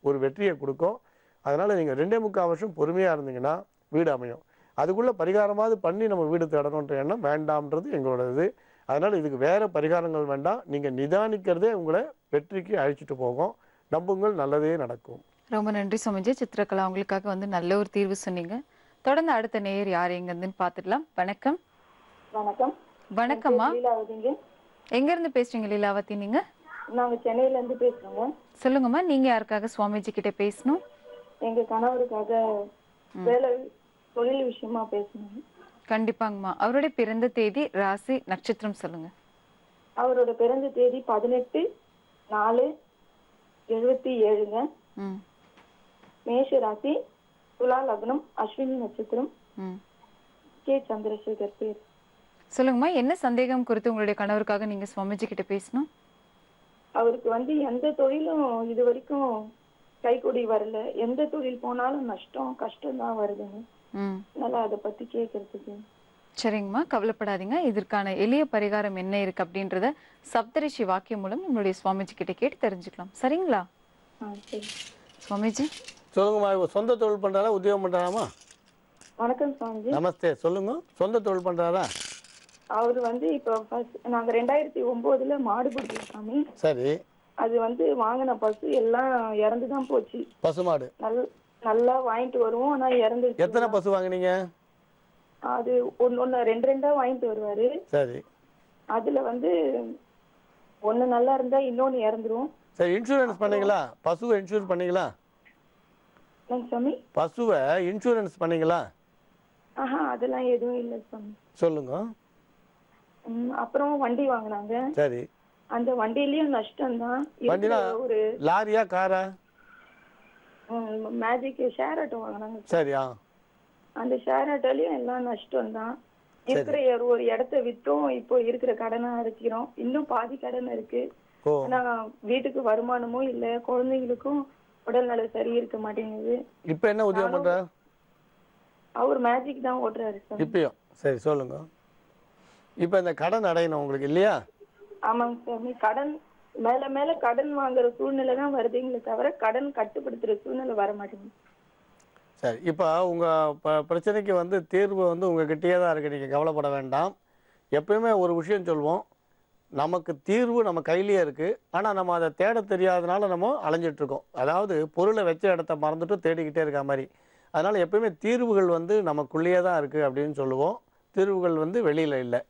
ஒரு வெற்றியை கொடுக்கும். அதனால் நீங்கள் 2.25 வருஷம் பொறுமையாக இருந்தீங்கன்னா வீடு அமையும். அதுக்குள்ளே பரிகாரமாவது பண்ணி நம்ம வீடு தேடணுன்ற எண்ணம் வேண்டாம்ன்றது எங்களோட இது. அதனால் இதுக்கு வேறு பரிகாரங்கள் வேண்டாம். நீங்கள் நிதானிக்கிறதே உங்களை வெற்றிக்கு அழைச்சிட்டு போகும். நம்புங்கள், நல்லதே நடக்கும். ரொம்ப நன்றி சுவாமிஜி. சித்திரகலா, உங்களுக்காக வந்து நல்ல ஒரு தீர்வு சொன்னீங்க. தொடர்ந்து அடுத்த நேயர் யார் எங்கேருந்துன்னு பார்த்துடலாம். வணக்கம். வணக்கம். வணக்கம்மா. லீலாவதிங்க. எங்க இருந்து பேசுறீங்க லீலாவதி? நீங்க? நாங்க சென்னையில இருந்து பேசுறோங்க. சொல்லுங்கம்மா, நீங்க யாருக்காக சுவாமிஜி கிட்ட பேசணும்? எங்க கணவருக்காக வேலை தொழில் விஷயமா பேசணும். கண்டிப்பாங்கம்மா. அவருடைய பிறந்த தேதி, ராசி, நட்சத்திரம் சொல்லுங்க. அவரோட பிறந்த தேதி 18/4/77ங்க. மேஷ ராசி, துலா லக்னம், அஸ்வினி நட்சத்திரம், கே சந்திரசேகர் பேர். சொல்லுங்கம்மா, என்ன சந்தேகம் குறித்து உங்களுடைய கணவருக்காக நீங்க சுவாமிஜி கிட்ட பேசணும்? அவருக்கு வந்து எந்த தொழிலும் இது வரைக்கும் கைகூடி வரல. எந்த தொழில் போனாலும் நஷ்டம் கஷ்டம் தான் வருதுங்க. நல்லா அதை பத்தி கேட்கறதுக்கு. சரிங்கம்மா, கவலைப்படாதீங்க. இதற்கான எளிய பரிகாரம் என்ன இருக்கு அப்படின்றத சப்தரிஷி வாக்கியம் மூலம் நம்மளுடைய சுவாமிஜி கிட்ட கேட்டு தெரிஞ்சுக்கலாம். சரிங்களா? சுவாமிஜி சொல்லுங்கம்மா. சொந்த தொழில் பண்றாரா, உத்தியோகம் பண்றாராமா? வணக்கம் சுவாமிஜி. நமஸ்தே. சொல்லுங்க, சொந்த தொழில் பண்றாரா? அவரு வந்து இப்போ நாங்க 2009ல மாடு பிடிச்சோம் சாமி. சரி. அது வந்து வாங்கின பசு எல்லாம் இறந்துதான் போச்சு. பசுமாடு நல்லா வாங்கிட்டு வருவோம், ஆனா இறந்து. எத்தனை பசு வாங்கினீங்க? அது ஒன்னு ரெண்டா வாங்கிட்டு வருவாரு. சரி. அதுல வந்து ஒண்ணு நல்லா இருந்தா இன்னொன்னு இறந்துரும். சரி, இன்சூரன்ஸ் பண்ணீங்களா? பசுவை இன்சூரன்ஸ் பண்ணீங்களா? சாமி பசுவை இன்சூரன்ஸ் பண்ணீங்களா? அதெல்லாம் எதுவும் இல்லை சாமி. சொல்லுங்க. அப்புறம் வண்டி வாங்கினாங்க. சரி. அந்த வண்டியிலயும் நஷ்டம் தான். வண்டினா ஒரு லாரியா காரா? மேஜிக் ஷேர் ஆட்டோ வாங்கினாங்க. சரியா? அந்த ஷேர் ஆட்டோலயும் எல்லாம் நஷ்டம் தான். இருக்கிற ஒரு இடத்த வித்தோம், இப்போ இருக்கிற கடனை அடைக்கிறோம். இன்னும் பாதி கடன் இருக்கு. ஆனா வீட்டுக்கு வருமானமும் இல்ல, குழந்தைங்களுக்கும் உடல் நல சரி இருக்க மாட்டேங்குது. இப்ப என்ன உதவி பண்ற? அவர் மேஜிக் தான் ஓட்டுறாரு சார் இப்பயும். சரி, சொல்லுங்க. இப்ப இந்த கடன் அடையணும் உங்களுக்கு இல்லையா? ஆமாங்க சாமி. கடன் மேல மேல கடன் வாங்குற சூழ்நிலை தான் வருதுங்களே தவிர கடன் கட்டுப்படுத்துற சூழ்நிலை வர மாட்டேங்குது. சரி, இப்போ உங்கள் பிரச்சனைக்கு வந்து தீர்வு வந்து உங்ககிட்டயே தான் இருக்குது. நீங்கள் கவலைப்பட வேண்டாம். எப்பயுமே ஒரு விஷயம் சொல்லுவோம், நமக்கு தீர்வு நம்ம கையிலேயே இருக்குது. ஆனால் நம்ம அதை தேட தெரியாதனால நம்ம அலைஞ்சிட்ருக்கோம். அதாவது பொருளை வச்ச இடத்த மறந்துட்டு தேடிக்கிட்டே இருக்க மாதிரி. அதனால் எப்பயுமே தீர்வுகள் வந்து நமக்குள்ளேயே தான் இருக்குது அப்படின்னு சொல்லுவோம். தீர்வுகள் வந்து வெளியில் இல்லை.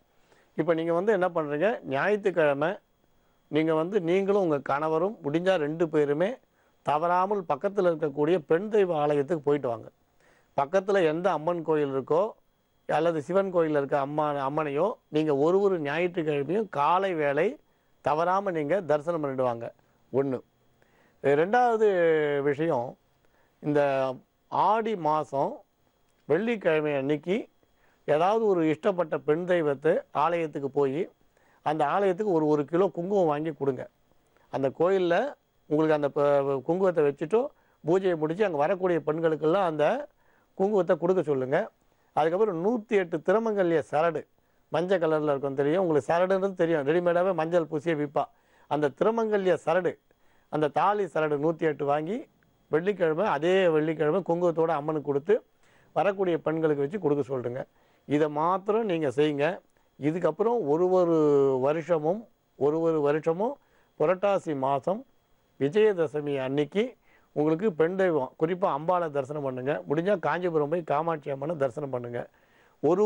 இப்போ நீங்கள் வந்து என்ன பண்ணுறீங்க, ஞாயிற்றுக்கிழமை நீங்கள் வந்து நீங்களும் உங்கள் கணவரும் முடிஞ்சால் 2 பேருமே தவறாமல் பக்கத்தில் இருக்கக்கூடிய பெண் தெய்வ ஆலயத்துக்கு போயிட்டு வாங்க. பக்கத்தில் எந்த அம்மன் கோயில் இருக்கோ அல்லது சிவன் கோயிலில் இருக்க அம்மனையோ நீங்கள் ஒரு ஞாயிற்றுக்கிழமையும் காலை வேளை தவறாமல் நீங்கள் தரிசனம் பண்ணிடுவாங்க. 1. 2வது விஷயம், இந்த ஆடி மாதம் வெள்ளிக்கிழமை அன்னைக்கு ஏதாவது ஒரு இஷ்டப்பட்ட பெண் தெய்வத்தை ஆலயத்துக்கு போய் அந்த ஆலயத்துக்கு ஒரு கிலோ குங்குமம் வாங்கி கொடுங்க. அந்த கோயிலில் உங்களுக்கு அந்த குங்குமத்தை வச்சுட்டோ பூஜையை முடித்து அங்கே வரக்கூடிய பெண்களுக்கெல்லாம் அந்த குங்குமத்தை கொடுக்க சொல்லுங்கள். அதுக்கப்புறம் 108 திருமங்கல்ய சரடு மஞ்சள் கலரில் இருக்கும், தெரியும் உங்களுக்கு. சரடுன்றது தெரியும், ரெடிமேடாகவே மஞ்சள் பூசியை விற்பா. அந்த திருமங்கல்ய சரடு, அந்த தாலி சரடு 108 வாங்கி வெள்ளிக்கிழமை அதே வெள்ளிக்கிழமை குங்குமத்தோடு அம்மனுக்கு கொடுத்து வரக்கூடிய பெண்களுக்கு வச்சு கொடுக்க சொல்லுங்க. இதை மாத்திரம் நீங்கள் செய்யுங்க. இதுக்கப்புறம் ஒரு வருஷமும் புரட்டாசி மாதம் விஜயதசமி அன்னைக்கு உங்களுக்கு பெண் தெய்வம் குறிப்பாக அம்பாளை தரிசனம் பண்ணுங்கள். முடிஞ்சால் காஞ்சிபுரம் போய் காமாட்சி அம்மனை தரிசனம் பண்ணுங்கள். ஒரு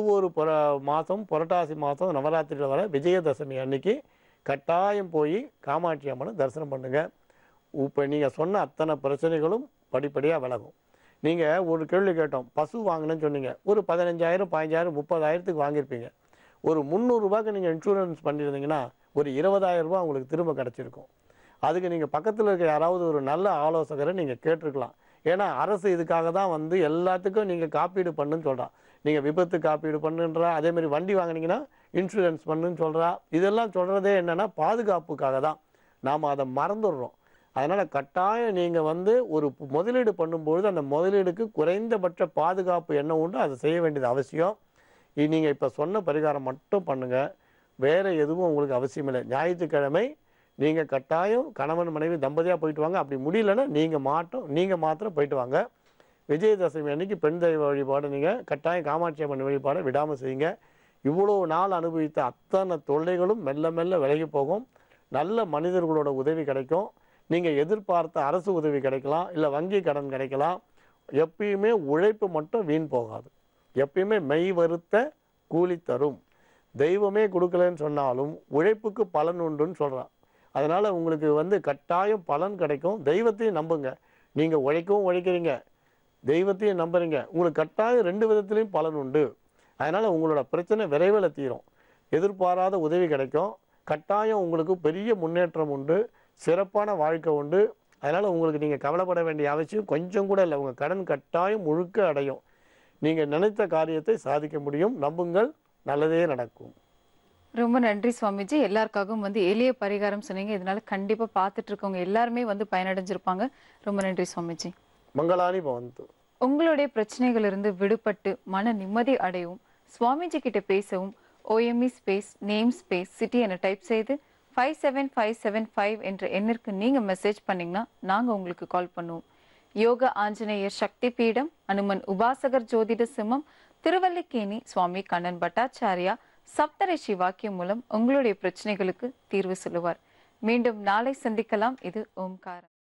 மாதம் புரட்டாசி மாதம் நவராத்திரியில் வர விஜயதசமி அன்னைக்கு கட்டாயம் போய் காமாட்சி அம்மனை தரிசனம் பண்ணுங்கள். இப்போ நீங்கள் சொன்ன அத்தனை பிரச்சனைகளும் படிப்படியாக விலகும். நீங்கள் ஒரு கேள்வி கேட்டோம், பசு வாங்கினேன்னு சொன்னீங்க. ஒரு 15,000 15,000 30,000க்கு வாங்கியிருப்பீங்க. ஒரு 300 ரூபாய்க்கு நீங்கள் இன்சூரன்ஸ் பண்ணியிருந்தீங்கன்னா ஒரு 20,000 ரூபா உங்களுக்கு திரும்ப கிடச்சிருக்கும். அதுக்கு நீங்கள் பக்கத்தில் இருக்க யாராவது ஒரு நல்ல ஆலோசகரை நீங்கள் கேட்டிருக்கலாம். ஏன்னா அரசு இதுக்காக தான் வந்து எல்லாத்துக்கும் நீங்கள் காப்பீடு பண்ணுன்னு சொல்கிறான். நீங்கள் விபத்து காப்பீடு பண்ணுன்றா, அதேமாதிரி வண்டி வாங்கினீங்கன்னா இன்சூரன்ஸ் பண்ணுன்னு சொல்கிறா. இதெல்லாம் சொல்கிறதே என்னென்னா பாதுகாப்புக்காக தான். நாம் அதை மறந்துடுறோம். அதனால் கட்டாயம் நீங்கள் வந்து ஒரு முதலீடு பண்ணும்பொழுது அந்த முதலீடுக்கு குறைந்தபட்ச பாதுகாப்பு என்ன உண்டோ அதை செய்ய வேண்டியது அவசியம். நீங்கள் இப்போ சொன்ன பரிகாரம் மட்டும் பண்ணுங்கள், வேறு எதுவும் உங்களுக்கு அவசியம் இல்லை. ஞாயிற்றுக்கிழமை நீங்கள் கட்டாயம் கணவன் மனைவி தம்பதியாக போயிட்டு வாங்க. அப்படி முடியலன்னா நீங்கள் மாத்திரம் போயிட்டு வாங்க. விஜயதசமி அன்னைக்கு பெண் தெய்வ வழிபாடு நீங்கள் கட்டாயம் காமாட்சி அம்மன் வழிபாடை விடாமல் செய்யுங்க. இவ்வளோ நாள் அனுபவித்த அத்தனை தொல்லைகளும் மெல்ல மெல்ல விலகி போகும். நல்ல மனிதர்களோட உதவி கிடைக்கும். நீங்கள் எதிர்பார்த்த அரசு உதவி கிடைக்கலாம், இல்லை வங்கி கடன் கிடைக்கலாம். எப்பயுமே உழைப்பு மட்டும் வீண் போகாது. எப்பயுமே மெய் வருத்த கூலி தரும். தெய்வமே கொடுக்கலன்னு சொன்னாலும் உழைப்புக்கு பலன் உண்டுன்னு சொல்கிறான். அதனால் உங்களுக்கு வந்து கட்டாயம் பலன் கிடைக்கும். தெய்வத்தையும் நம்புங்க. நீங்கள் உழைக்கிறீங்க, தெய்வத்தையும் நம்புறீங்க, உங்களுக்கு கட்டாயம் 2 விதத்துலேயும் பலன் உண்டு. அதனால் உங்களோட பிரச்சனை விரைவில் தீரும். எதிர்பாராத உதவி கிடைக்கும். கட்டாயம் உங்களுக்கு பெரிய முன்னேற்றம் உண்டு, சிறப்பான வாழ்க்கை உண்டு. அதனால் உங்களுக்கு நீங்கள் கவலைப்பட வேண்டிய அவசியம் கொஞ்சம் கூட இல்லை. உங்கள் கடன் கட்டாயம் முழுக்க அடையும். நீங்கள் நினைத்த காரியத்தை சாதிக்க முடியும். நம்புங்கள், நல்லதே நடக்கும். ரொம்ப நன்றி சுவாமிஜி. எல்லாருக்காகவும் வந்து எளிய பரிகாரம் சொன்னீங்க. இதனால கண்டிப்பாக பார்த்துட்டு இருக்கவங்க எல்லாருமே வந்து பயனடைஞ்சிருப்பாங்க. ரொம்ப நன்றி சுவாமிஜி. மங்களானி பவந்து. உங்களுடைய பிரச்சனைகளிலிருந்து விடுபட்டு மன நிம்மதி அடையவும் சுவாமிஜி கிட்ட பேசவும் OME space name space city என டைப் செய்து 57575 என்ற எண்ணிற்கு நீங்க மெசேஜ் பண்ணீங்கன்னா நாங்க உங்களுக்கு கால் பண்ணுவோம். யோக ஆஞ்சநேயர் சக்தி பீடம், அனுமன் உபாசகர் ஜோதிட சிம்மம், திருவல்லிக்கேணி சுவாமி கண்ணன் பட்டாச்சாரியா சப்தரிஷி வாக்கியம் மூலம் உங்களுடைய பிரச்சனைகளுக்கு தீர்வு சொல்லுவார். மீண்டும் நாளை சந்திக்கலாம். இது ஓம்காரம்.